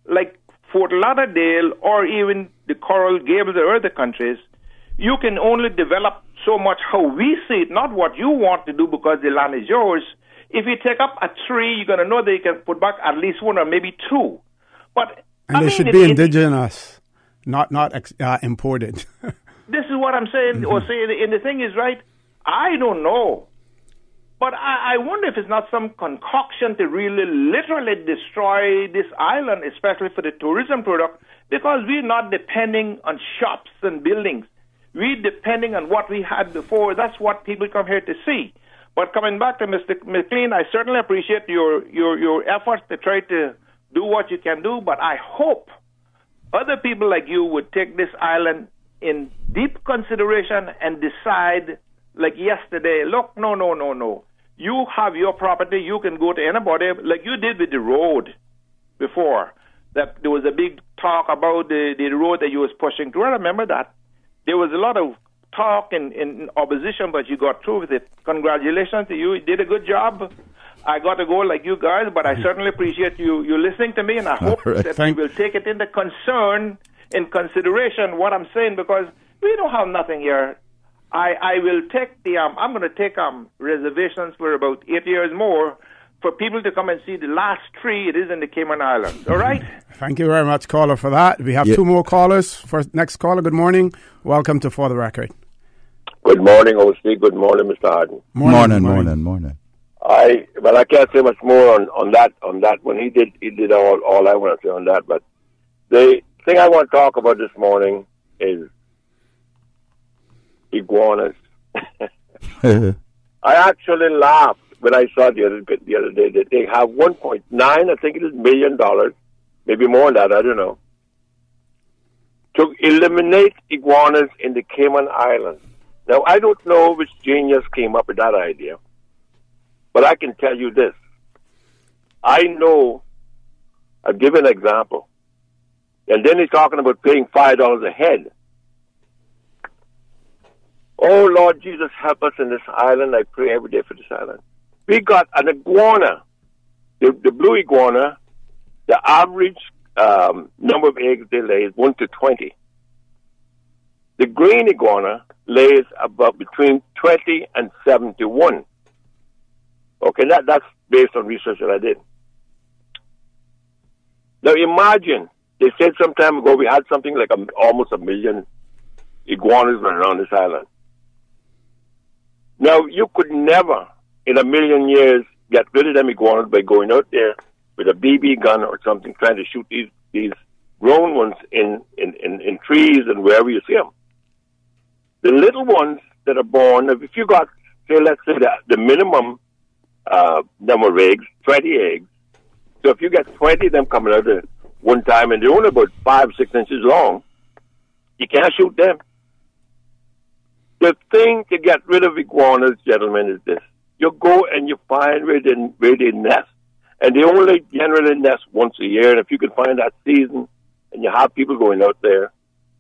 like Fort Lauderdale or even the Coral Gables or other countries, you can only develop so much how we see it, not what you want to do because the land is yours. If you take up a tree, you're going to know that you can put back at least one or maybe two. And they should be indigenous, not imported. This is what I'm saying. Or saying, and the thing is, right, I don't know. But I wonder if it's not some concoction to really literally destroy this island, especially for the tourism product, because we're not depending on shops and buildings. We're depending on what we had before. That's what people come here to see. But coming back to Mr. McLean, I certainly appreciate your efforts to try to do what you can do, but I hope other people like you would take this island in deep consideration and decide, like yesterday, look, no. You have your property, you can go to anybody, like you did with the road before. That there was a big talk about the road that you was pushing through. I remember that. There was a lot of talk in opposition, but you got through with it. Congratulations to you. You did a good job. I got to go like you guys, but I certainly appreciate you listening to me, and I hope that you will take it into in consideration what I'm saying, because we don't have nothing here. I will take I'm going to take reservations for about 8 years more for people to come and see the last tree. It is in the Cayman Islands. All right? Thank you very much, caller, for that. We have two more callers. First, next caller, good morning. Welcome to For the Record. Good morning, OC. Good morning, Mr. Arden. Morning. I can't say much more on that. When he did all I want to say on that. But the thing I want to talk about this morning is iguanas. I actually laughed when I saw the other day that they have $1.9, I think it is, $1 million, maybe more than that, I don't know, to eliminate iguanas in the Cayman Islands. Now, I don't know which genius came up with that idea, but I can tell you this. I know, I'll give an example, and then he's talking about paying $5 a head. Oh, Lord Jesus, help us in this island. I pray every day for this island. We got an iguana, the blue iguana. The average number of eggs they lay is 1 to 20. The green iguana lays about between 20 and 71. Okay, that's based on research that I did. Now imagine, they said some time ago we had something like almost 1 million iguanas running around this island. Now, you could never, in 1 million years, get rid of them iguanas by going out there with a BB gun or something, trying to shoot these grown ones in trees and wherever you see them. The little ones that are born, if you got, say, let's say the minimum number of eggs, 20 eggs. So if you get 20 of them coming out at one time, and they're only about 5-6 inches long, you can't shoot them. The thing to get rid of iguanas, gentlemen, is this. You go and you find where they nest. And they only generally nest once a year. And if you can find that season and you have people going out there,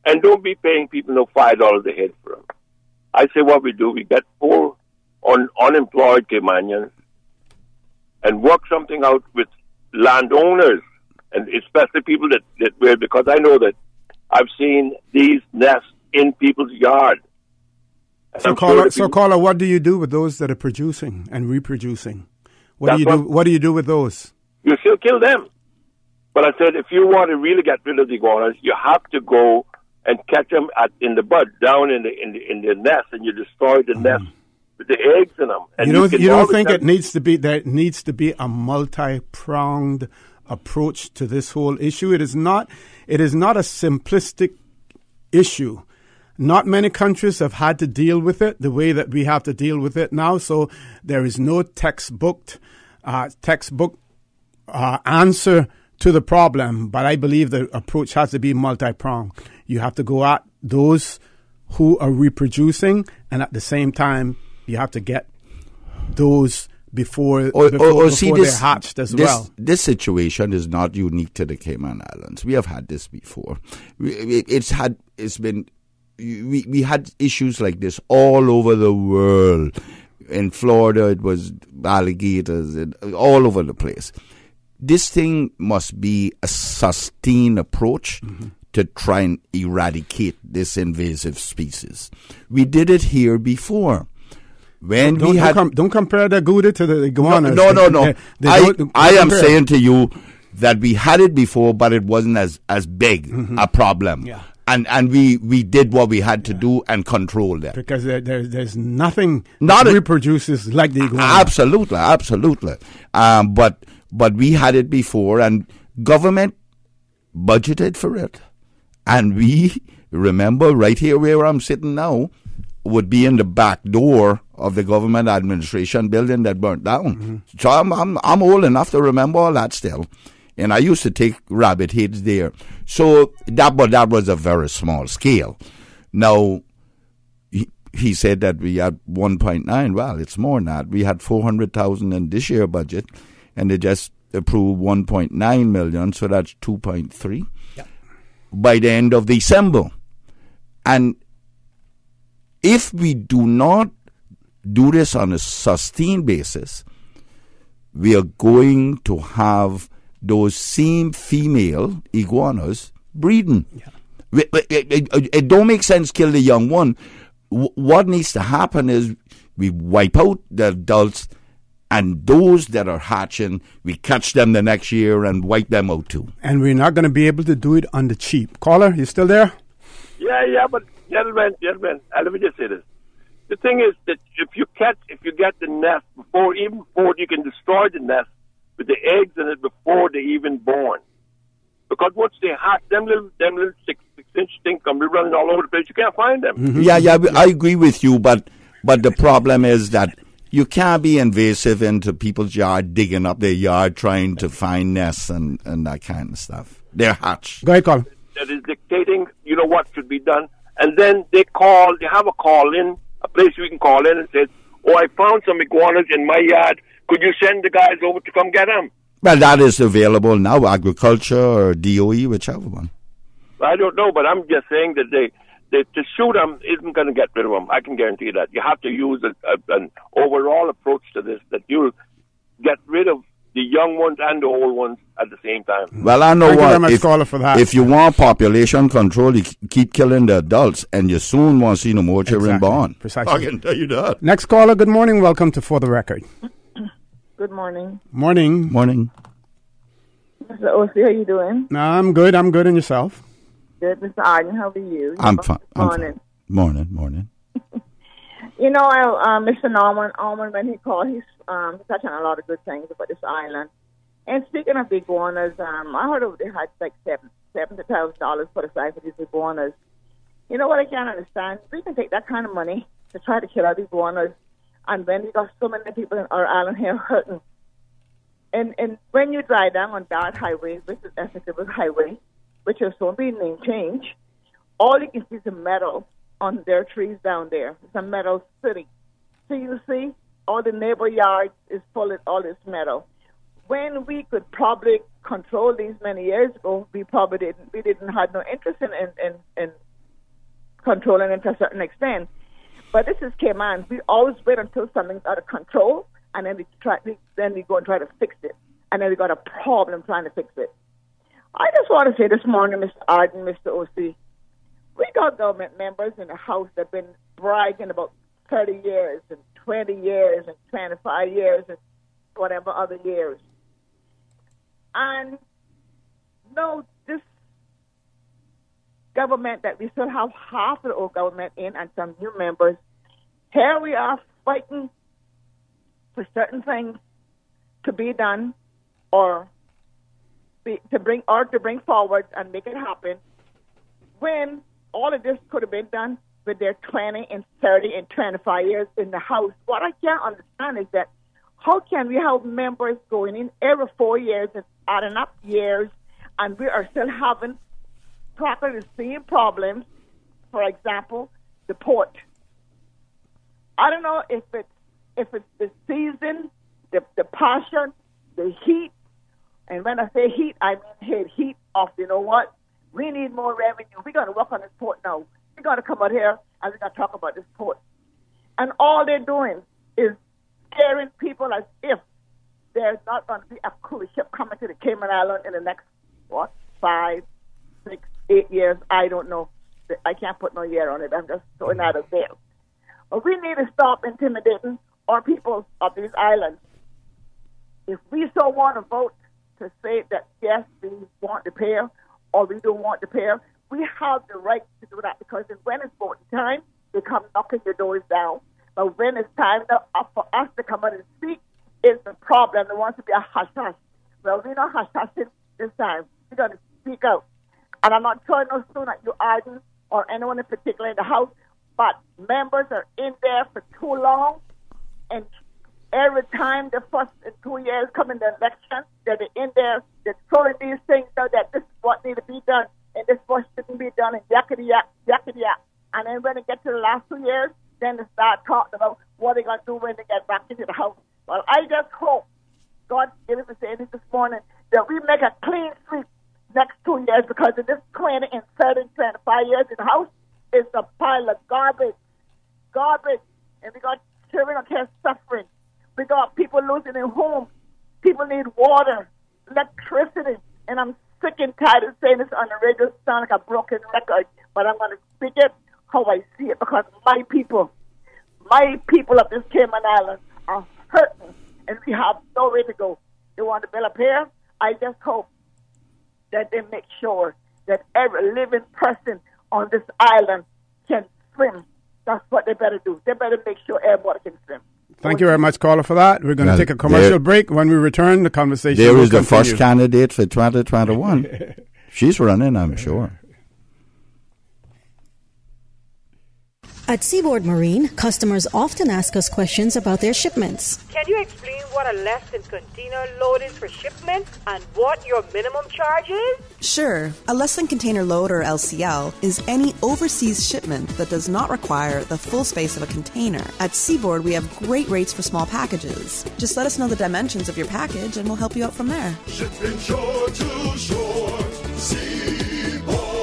and don't be paying people $5 a head for them. I say what we do, we get poor, unemployed Caymanians and work something out with landowners, and especially people that because I know that I've seen these nests in people's yard. So caller, what do you do with those that are producing and reproducing? What do you do with those? You still kill them. But I said, if you want to really get rid of the iguanas, you have to go and catch them in the bud, down in the nest, and you destroy the nest with the eggs in them. And you don't think there needs to be a multi-pronged approach to this whole issue? It is not a simplistic issue. Not many countries have had to deal with it the way that we have to deal with it now. So there is no textbook answer to the problem. But I believe the approach has to be multi-pronged. You have to go at those who are reproducing, and at the same time, you have to get those before they're hatched as well. This situation is not unique to the Cayman Islands. We have had this before. We had issues like this all over the world. In Florida, it was alligators all over the place. This thing must be a sustained approach to try and eradicate this invasive species. We did it here before. When don't compare the gouda to the iguanas. No. I am saying to you that we had it before, but it wasn't as big a problem. Yeah. And we did what we had to do and control that. Because there's nothing that reproduces like the iguana. Absolutely. But we had it before, and government budgeted for it. And we, remember, right here where I'm sitting now, would be in the back door of the government administration building that burnt down. So I'm old enough to remember all that still. And I used to take rabbit heads there. So that was a very small scale. Now, he said that we had 1.9. Well, it's more than that. We had 400,000 in this year budget, and they just approved 1.9 million, so that's 2.3 by the end of December. And if we do not do this on a sustained basis, we are going to have those same female iguanas breeding. It don't make sense kill the young one. What needs to happen is we wipe out the adults, and those that are hatching, we catch them the next year and wipe them out too. And we're not going to be able to do it on the cheap. Caller, you still there? Yeah, but gentlemen, let me just say this. The thing is that if you get the nest before you can destroy the nest with the eggs in it before they're even born. Because once they hatch, them little 6-inch things come running all over the place. You can't find them. Yeah, I agree with you, but the problem is that you can't be invasive into people's yard, digging up their yard, trying to find nests and that kind of stuff. They're hatched. Go ahead, Carl. That is dictating, what should be done. And then they have a call-in, a place we can call in and say, I found some iguanas in my yard. Could you send the guys over to come get them? Well, that is available now, agriculture or DOE, whichever one. I don't know, but I'm just saying that to shoot them isn't going to get rid of them. I can guarantee that. You have to use an overall approach to this, that you'll get rid of the young ones and the old ones at the same time. Well, I know Thank you very much, caller, for that. If you want population control, you keep killing the adults, and you soon won't see no more children born. Precisely. I can tell you that. Next caller, good morning. Welcome to For the Record. Good morning. Morning. Mr. O.C., how you doing? I'm good. And yourself? Good. Mr. Arden, how are you? I'm fine. Morning. Morning. Mr. Norman, when he called, he's touching on a lot of good things about this island. And speaking of iguanas, I heard they had like $70,000 put aside for these iguanas. You know what I can't understand? We can take that kind of money to try to kill our iguanas, and then we got so many people in our island here hurting. And when you drive down on Dart Highway, which is Essex Highway, which is soon being name change, all you can see is the metal on their trees down there. It's a metal city. So you see, all the neighbor yards is full of all this metal. When we could probably control these many years ago, we didn't have no interest in controlling it to a certain extent. But this is Cayman. We always wait until something's out of control, and then we go and try to fix it. And then we got a problem trying to fix it. I just want to say this morning, Mr. Arden, Mr. O.C., we got government members in the House that have been bragging about 30 years and 20 years and 25 years and whatever other years. And no, this government that we still have half of the old government in and some new members, here we are fighting for certain things to be done or to bring forward and make it happen when all of this could have been done with their 20 and 30 and 25 years in the House. What I can't understand is that how can we have members going in every 4 years and adding up years, and we are still having practically the same problems? For example, the port. I don't know if it's the season, the passion, the heat, and when I say heat, I mean heat of, you know what? We need more revenue. We got to work on this port now. We got to come out here and we got to talk about this port. And all they're doing is scaring people as if there's not going to be a cruise ship coming to the Cayman Islands in the next, 5, 6, 8 years. I don't know. I can't put no year on it. I'm just throwing that out there. But we need to stop intimidating our people of these islands. If we so want to vote to say that, yes, we want to pay or we don't want to pay, we have the right to do that, because when it's voting time, they come knocking your doors down. But when it's time for us to come out and speak, it's the problem. There wants to be a hush-hush. Well, we're not hush-hushing this time. We're going to speak out. And I'm not throwing no stone at you, Arden, or anyone in particular in the House, but members are in there for too long, and every time the first 2 years come in the election, they're in there, they're throwing these things out that this is what needs to be done, and this what shouldn't be done, and yakety-yak, yakety-yak. And then when they get to the last 2 years, then they start talking about what they're going to do when they get back into the House. Well, I just hope, God gave us to say this morning, that we make a clean sweep next 2 years, because in this 20 and 30, 25 years in the House, it's a pile of garbage. And we got children of care suffering. We got people losing their homes. People need water, electricity. And I'm sick and tired of saying this on the radio, sound like a broken record, but I'm going to speak it how I see it, because my people of this Cayman Islands are hurting, and we have nowhere to go. They want to build up here. I just hope that they make sure that every living person on this island can swim. That's what they better do. They better make sure everybody can swim. Thank you very much, caller, for that. We're going to take a commercial break. When we return, the conversation there will is the continue. first candidate for 2021. She's running, I'm sure. At Seaboard Marine, customers often ask us questions about their shipments. Can you explain what a less than container load is for shipment and what your minimum charge is? Sure. A less than container load, or LCL, is any overseas shipment that does not require the full space of a container. At Seaboard, we have great rates for small packages. Just let us know the dimensions of your package and we'll help you out from there. Shipping shore to shore, Seaboard.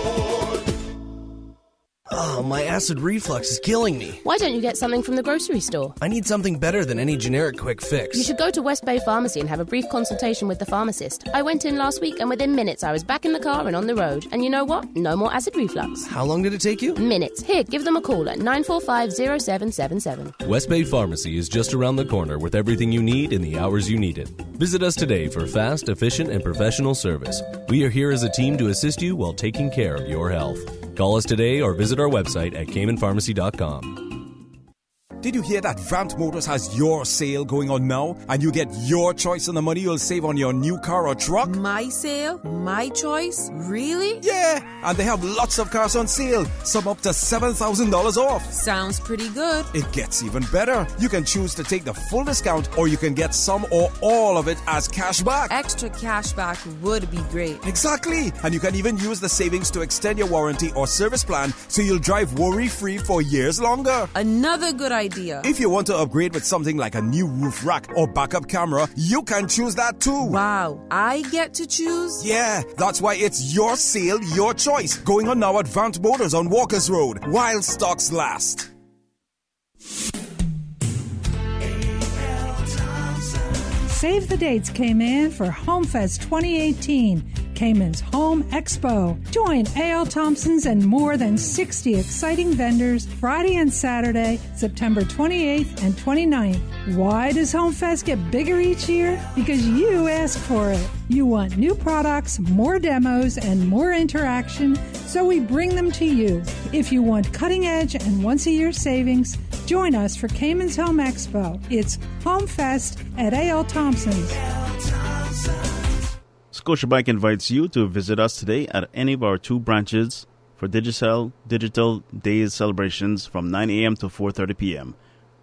Oh, my acid reflux is killing me. Why don't you get something from the grocery store? I need something better than any generic quick fix. You should go to West Bay Pharmacy and have a brief consultation with the pharmacist. I went in last week and within minutes I was back in the car and on the road. And you know what? No more acid reflux. How long did it take you? Minutes. Here, give them a call at 945-0777. West Bay Pharmacy is just around the corner with everything you need in the hours you need it. Visit us today for fast, efficient, and professional service. We are here as a team to assist you while taking care of your health. Call us today or visit our website at caymanpharmacy.com. Did you hear that Vamt Motors has your sale going on now? And you get your choice on the money you'll save on your new car or truck? My sale? My choice? Really? Yeah, and they have lots of cars on sale, some up to $7,000 off. Sounds pretty good. It gets even better. You can choose to take the full discount, or you can get some or all of it as cash back. Extra cash back would be great. Exactly. And you can even use the savings to extend your warranty or service plan so you'll drive worry-free for years longer. Another good idea. If you want to upgrade with something like a new roof rack or backup camera, you can choose that too. Wow, I get to choose? Yeah, that's why it's your sale, your choice. Going on now at Vamt Motors on Walkers Road, while stocks last. Save the dates, Cayman, for HomeFest 2018, Cayman's Home Expo. Join A.L. Thompson's and more than 60 exciting vendors Friday and Saturday, September 28th and 29th. Why does HomeFest get bigger each year? Because you ask for it. You want new products, more demos, and more interaction, so we bring them to you. If you want cutting edge and once-a-year savings, join us for Cayman's Home Expo. It's HomeFest at A.L. Thompson's. Scotiabank invites you to visit us today at any of our 2 branches for Digital Days celebrations from 9 a.m. to 4:30 p.m.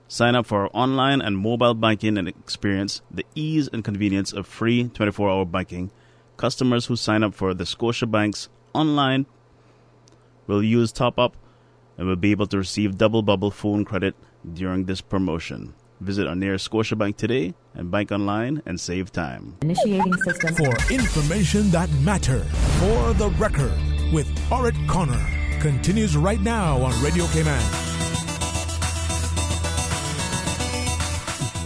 Sign up for our online and mobile banking and experience the ease and convenience of free 24-hour banking. Customers who sign up for the Scotiabank's online will use top-up and will be able to receive double bubble phone credit during this promotion. Visit our nearest Scotiabank today and bank online and save time. Initiating system. For information that matters, For the Record with ORRETT Connor continues right now on Radio Cayman.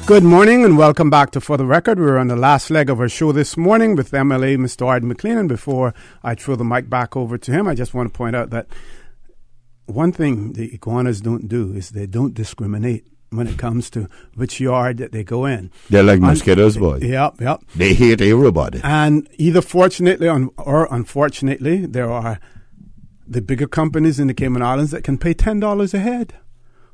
Good morning and welcome back to For the Record. We're on the last leg of our show this morning with MLA Mr. ARDEN McLEAN. And before I throw the mic back over to him, I just want to point out that one thing the iguanas don't do is they don't discriminate when it comes to which yard that they go in. They're like mosquitoes, boy. Yep. They hate everybody. And either fortunately or unfortunately, there are the bigger companies in the Cayman Islands that can pay $10 a head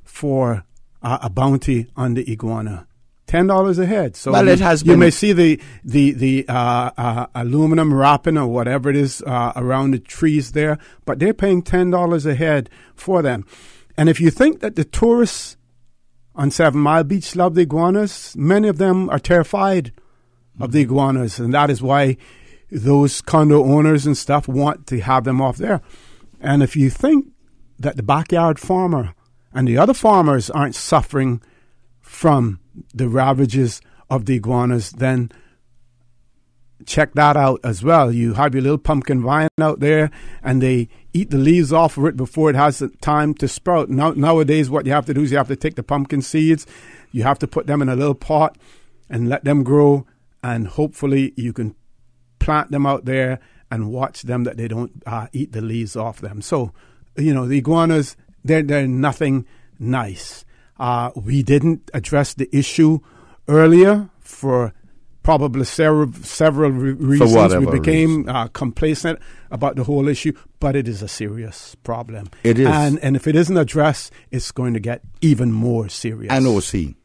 for a bounty on the iguana. $10 a head. So well, it has you been. may see the aluminum wrapping or whatever it is around the trees there, but they're paying $10 a head for them. And if you think that the tourists on 7 Mile Beach love the iguanas, many of them are terrified of the iguanas, and that is why those condo owners and stuff want to have them off there. And if you think that the backyard farmer and the other farmers aren't suffering from the ravages of the iguanas, then check that out as well. You have your little pumpkin vine out there, and they eat the leaves off of it before it has the time to sprout. Nowadays, what you have to do is you have to take the pumpkin seeds, you have to put them in a little pot and let them grow, and hopefully you can plant them out there and watch them that they don't eat the leaves off them. So, the iguanas, they're nothing nice. We didn't address the issue earlier for probably several reasons. We became complacent about the whole issue, but it is a serious problem. It is. And if it isn't addressed, it's going to get even more serious. And OC.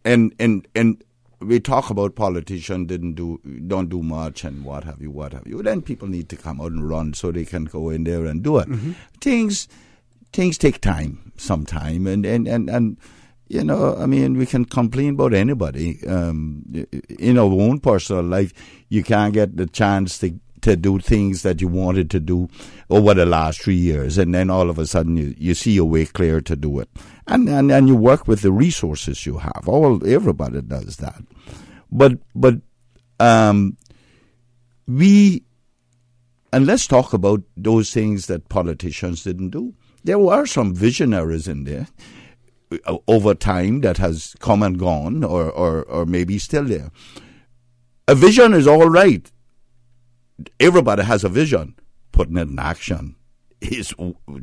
And we talk about politicians don't do much and what have you. Then people need to come out and run so they can go in there and do it. Mm-hmm. Things take time, and we can complain about anybody. In our own personal life, you can't get the chance to do things that you wanted to do over the last 3 years, and then all of a sudden you see your way clear to do it, and you work with the resources you have. Everybody does that, but let's talk about those things that politicians didn't do. There were some visionaries in there over time that has come and gone, or maybe still there. A vision is all right. Everybody has a vision. Putting it in action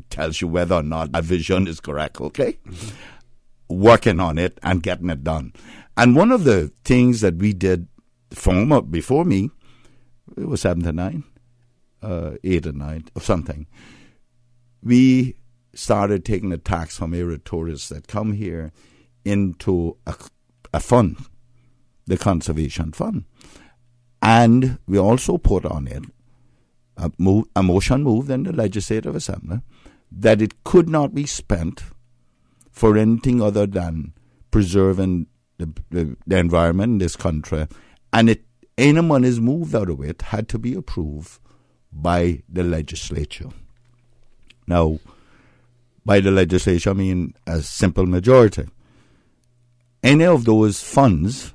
tells you whether or not a vision is correct, okay? Mm-hmm. Working on it and getting it done. And one of the things that we did before me, it was 7 to 9, 8 and 9, or something. We started taking the tax from every tourists that come here into a fund, the conservation fund. And we also put on it a motion moved in the Legislative Assembly that it could not be spent for anything other than preserving the environment in this country. And any monies moved out of it had to be approved by the legislature. Now, by the legislature, I mean a simple majority. Any of those funds,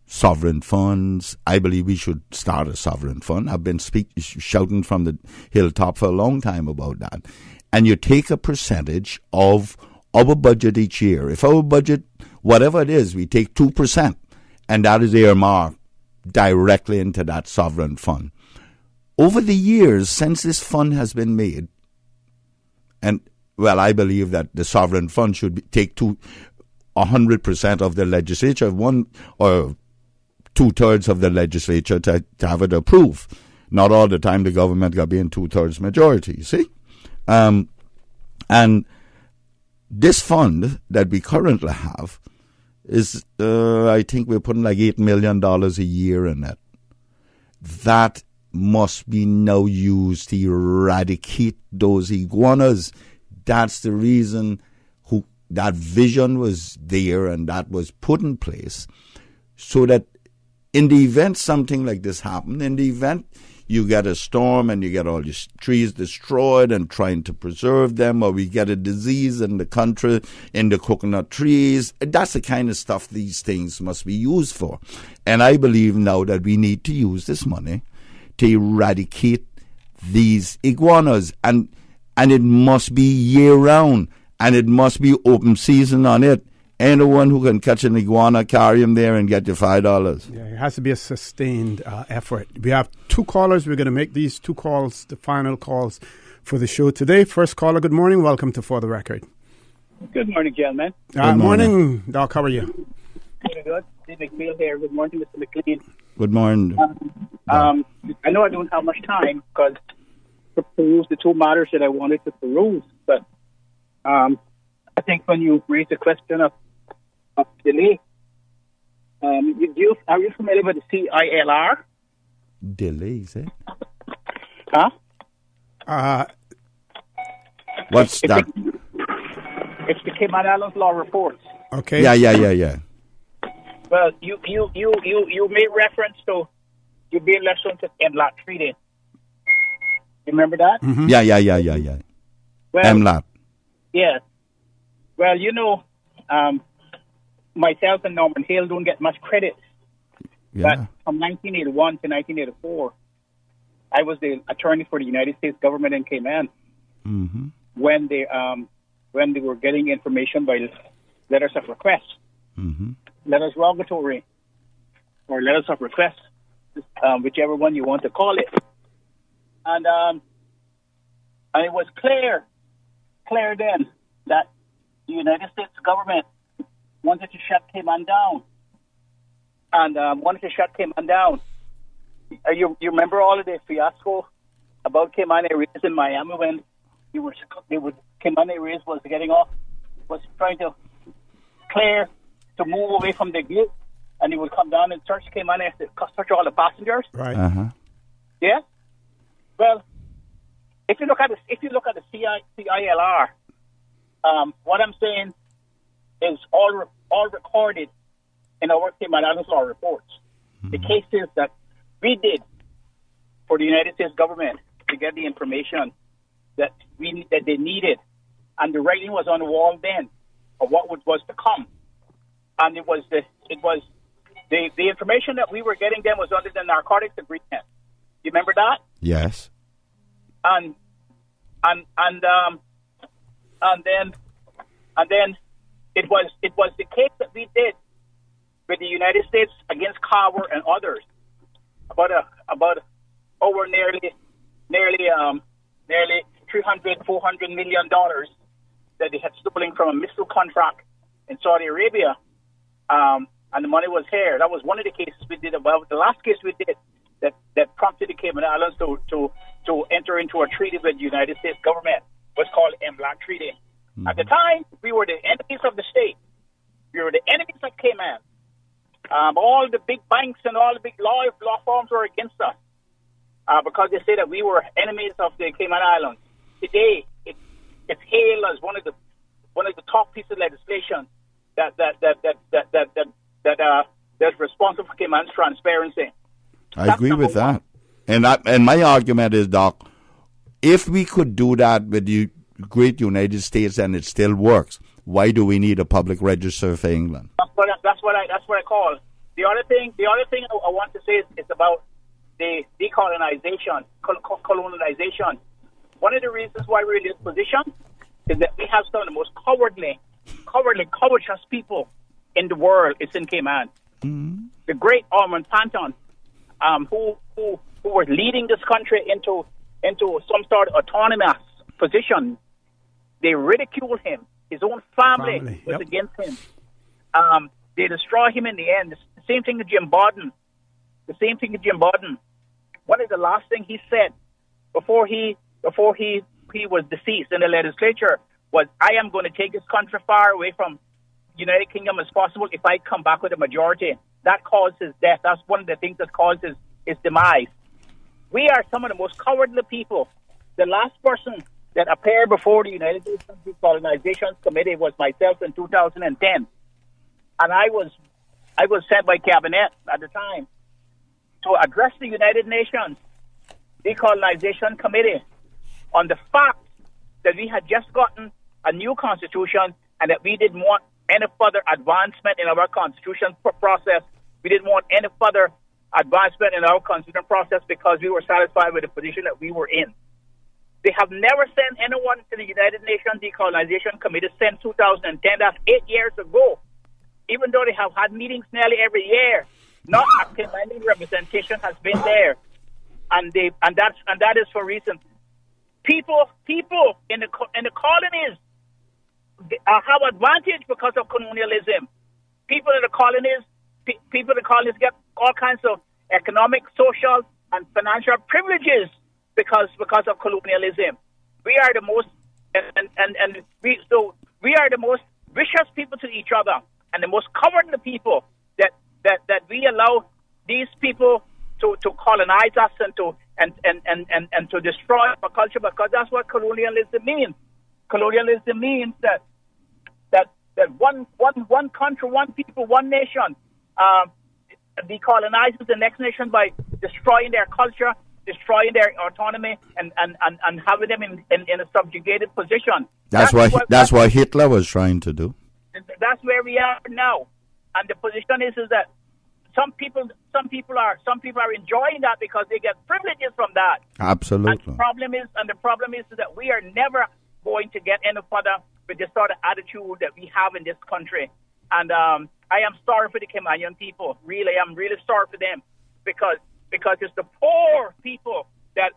sovereign funds, I believe we should start a sovereign fund. I've been shouting from the hilltop for a long time about that. And you take a percentage of our budget each year. If our budget, whatever it is, we take 2%, and that is earmarked directly into that sovereign fund. Over the years, since this fund has been made, and I believe that the sovereign fund should take 100% of the legislature, 1 or 2/3 of the legislature to have it approved. Not all the time the government got to be in 2/3 majority, you see? And this fund that we currently have is, I think we're putting like $8 million a year in it. That must be now used to eradicate those iguanas. That's the reason that vision was there and that was put in place, so that in the event something like this happened, in the event you get a storm and you get all these trees destroyed and trying to preserve them, or we get a disease in the country, in the coconut trees, that's the kind of stuff these things must be used for. And I believe now that we need to use this money to eradicate these iguanas, and it must be year round, and it must be open season on it. anyone who can catch an iguana, carry him there and get you $5. Yeah, it has to be a sustained effort. We have 2 callers. We're going to make these 2 calls the final calls for the show today. First caller, good morning. Welcome to For the Record. Good morning, gentlemen. Good morning, Doc. How are you? Very good. Steve McNeil here. Good morning, Mr. McLean. Good morning. I know I don't have much time because to peruse the 2 matters that I wanted to peruse, but I think when you raise the question of delay, are you familiar with the CILR? Delays, eh? Huh? What's that? It's the Cayman Islands Law Reports. Okay. Yeah. Well, you made reference to you being licensed to MLAT treaty. You remember that? Mm-hmm. Yeah. Well, MLAT. Yeah. Well, myself and Norman Hale don't get much credit. Yeah. But from 1981 to 1984, I was the attorney for the United States government in Cayman when they were getting information by letters of request, letters rogatory, or letters of request, whichever one you want to call it. And it was clear then that the United States government wanted to shut Cayman down. And You remember all of the fiasco about Cayman Airways in Miami when Cayman Airways was trying to clear to move away from the gate, and he would come down and search Cayman Airways, search all the passengers. Right. Yeah. Well, if you look at the CILR, what I'm saying is all recorded in our Cayman Islands Law Reports. The cases that we did for the United States government to get the information that they needed, and the writing was on the wall then of what was to come, and it was the information that we were getting then was under the narcotics agreement. You remember that? Yes. And then it was the case that we did with the United States against Carver and others about over nearly $300-400 million that they had stolen from a missile contract in Saudi Arabia, and the money was here. That was one of the cases we did. About the last case we did that prompted the Cayman Islands to enter into a treaty with the United States government was called MLAT Treaty. At the time, we were the enemies of the state. We were the enemies of Cayman. All the big banks and all the big law firms were against us because they say that we were enemies of the Cayman Islands. Today, it's hailed as one of the top pieces of legislation that's responsible for Cayman's transparency. I agree with that. And my argument is, Doc, if we could do that with the great United States and it still works, why do we need a public register for England? That's what I call. The other thing I want to say is about the decolonization, colonization. One of the reasons why we're in this position is that we have some of the most cowardly, covetous people in the world. It's in Cayman. The great Armand Panton, who was leading this country into some sort of autonomous position. They ridiculed him. His own family was against him. They destroy him in the end. The same thing to Jim Borden. One of the last things he said before he was deceased in the legislature was, "I am going to take this country far away from United Kingdom as possible if I come back with a majority." That caused his death. That's one of the things that caused his demise. We are some of the most cowardly people. The last person that appeared before the United States Decolonization Committee was myself in 2010. And I was sent by Cabinet at the time to address the United Nations Decolonization Committee on the fact that we had just gotten a new constitution and that we didn't want any further advancement in our constitution process. We didn't want any further advancement in our constitution process because we were satisfied with the position that we were in. They have never sent anyone to the United Nations Decolonization Committee since 2010. That's 8 years ago. even though they have had meetings nearly every year, not a Caymanian representation has been there, and that is for reason. People in the colonies have advantage because of colonialism. People in the colonies get all kinds of economic, social, and financial privileges because of colonialism. We are the most we are the most vicious people to each other and the most cowardly people that we allow these people to colonize us and to destroy our culture, because that's what colonialism means. Colonialism means that one country, one people, one nation decolonizes the next nation by destroying their culture, destroying their autonomy, and having them in a subjugated position. That's what Hitler was trying to do. That's where we are now, and the position is that some people are enjoying that because they get privileges from that. Absolutely. And the problem is that we are never going to get any further with the sort of attitude that we have in this country. And I am sorry for the Caymanian people. Really, I'm really sorry for them because it's the poor people that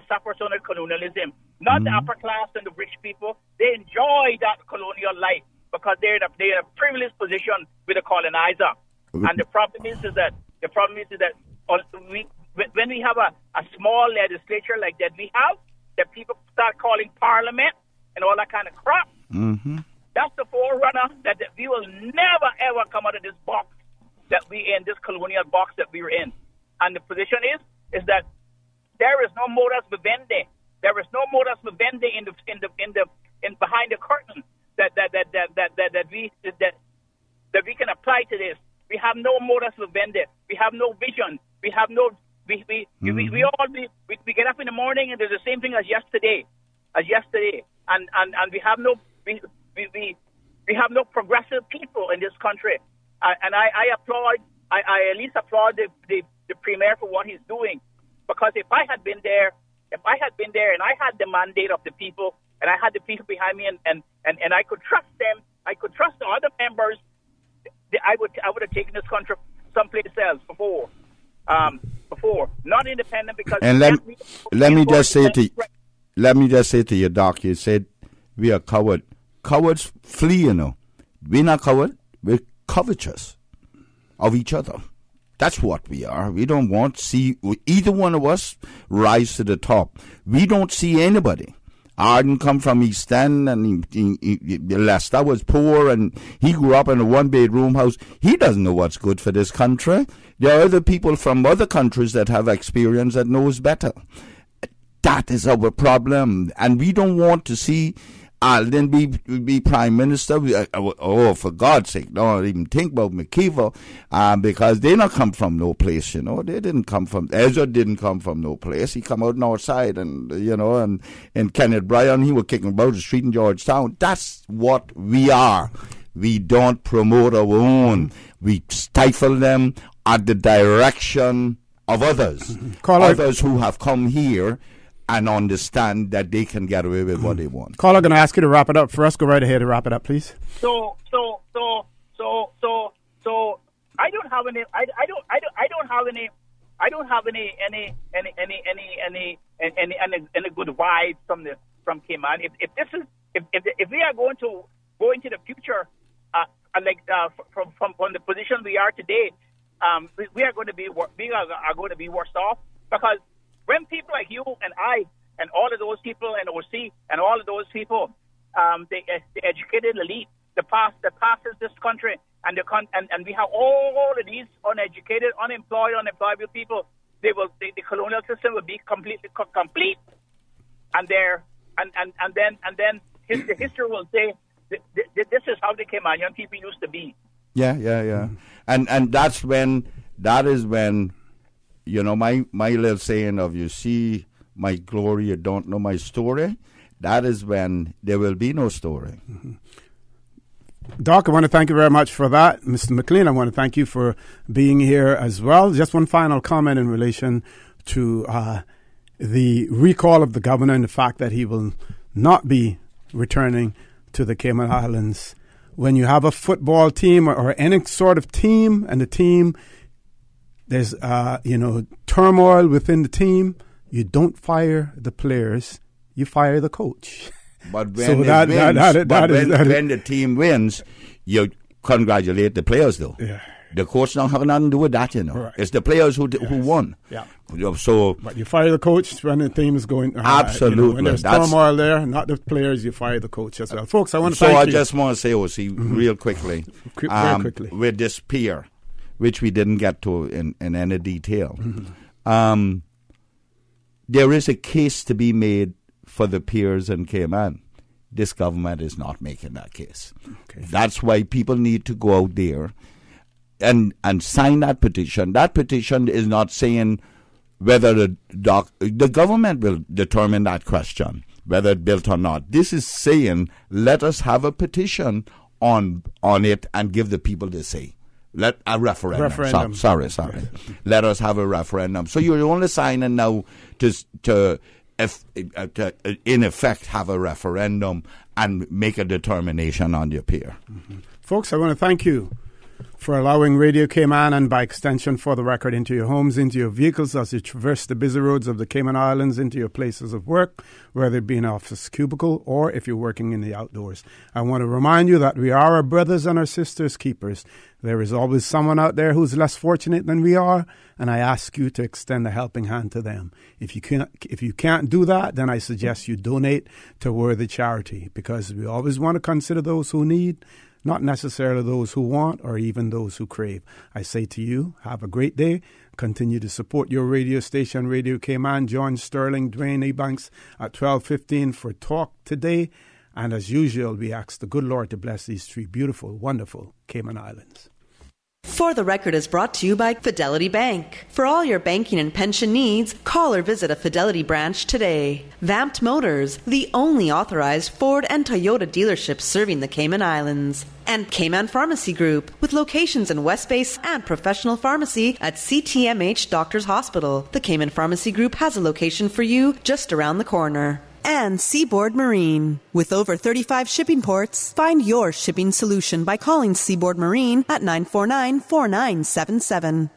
suffers under colonialism, not the upper class and the rich people. They enjoy that colonial life because they're in a privileged position with the colonizer. And the problem is that when we have a small legislature like that we have, that people start calling parliament and all that kind of crap. Mm-hmm. That's the forerunner that we will never ever come out of this box that we in, this colonial box that we were in. And the position is that there is no modus vivendi. There is no modus vivendi in behind the curtain that we can apply to this. We have no modus vivendi. We have no vision. We have no. We get up in the morning and there's the same thing as yesterday, and we have no. We have no progressive people in this country, and I applaud. I at least applaud the premier for what he's doing, because if I had been there and I had the mandate of the people and I had the people behind me and I could trust them, I could trust the other members, I would have taken this country someplace else before, not independent, because. And let me just say to you, Doc, you said we are coward. Cowards flee, you know. We're not coward. We're covetous of each other. That's what we are. We don't want to see either one of us rise to the top. We don't see anybody. Arden come from East End, and Lester was poor, and he grew up in a one-bedroom house. He doesn't know what's good for this country. There are other people from other countries that have experience that knows better. That is our problem, and we don't want to see Alden be prime minister. Oh, for God's sake, don't even think about McKeever, because they not come from no place, you know. They didn't come from, Ezra didn't come from no place. He come out north side, and, you know, and Kenneth Bryan, he was kicking about the street in Georgetown. That's what we are. We don't promote our own. We stifle them at the direction of others. Others who have come here and understand that they can get away with what they want. Caller, going to ask you to wrap it up for us. Go right ahead and wrap it up, please. So I don't have any. I don't have any good vibes from Cayman. If we are going to go into the future, from the position we are today, we are going to be worse off, because when people like you and I and all of those people and OC and all of those people, the educated elite, the passes this country, and we have all of these uneducated, unemployable people, the colonial system will be completely complete, and then the history will say this is how the Caymanian people used to be. Yeah. And that is when, you know, my little saying of, you see my glory, you don't know my story, that is when there will be no story. Mm-hmm. Doc, I want to thank you very much for that. Mr. McLean, I want to thank you for being here as well. Just one final comment in relation to the recall of the governor and the fact that he will not be returning to the Cayman Islands. when you have a football team or any sort of team, and the team, there's, turmoil within the team, you don't fire the players, you fire the coach. But when when the team wins, you congratulate the players, though. Yeah. The coach don't have nothing to do with that, Right. It's the players who won. Yeah. So, but you fire the coach when the team is going. Absolutely. When there's turmoil there, not the players, you fire the coach as well. Folks, I want to thank you. So I just want to say, OC, real quickly. Very quickly. With this pier, which we didn't get to in any detail, there is a case to be made for the piers in Cayman. This government is not making that case. Okay. That's why people need to go out there and sign that petition. That petition is not saying whether the government will determine that question, whether it's built or not. This is saying, let us have a petition on it and give the people the say. Let a referendum. Sorry. Let us have a referendum. So you're only signing now to in effect have a referendum and make a determination on your pier. Folks, I want to thank you for allowing Radio Cayman and by extension For the Record into your homes, into your vehicles as you traverse the busy roads of the Cayman Islands, into your places of work, whether it be an office cubicle or if you're working in the outdoors. I want to remind you that we are our brothers and our sisters' keepers. There is always someone out there who's less fortunate than we are, and I ask you to extend a helping hand to them. If you can't do that, then I suggest you donate to worthy charity, because we always want to consider those who need, not necessarily those who want or even those who crave. I say to you, have a great day. Continue to support your radio station, Radio Cayman. John Sterling, Dwayne Ebanks at 12:15 for Talk Today. And as usual, we ask the good Lord to bless these three beautiful, wonderful Cayman Islands. For the Record is brought to you by Fidelity Bank. For all your banking and pension needs, call or visit a Fidelity branch today. Vamped Motors, the only authorized Ford and Toyota dealership serving the Cayman Islands. And Cayman Pharmacy Group, with locations in West Bay and professional pharmacy at CTMH Doctors Hospital. The Cayman Pharmacy Group has a location for you just around the corner. And Seaboard Marine. With over 35 shipping ports, find your shipping solution by calling Seaboard Marine at 949-4977.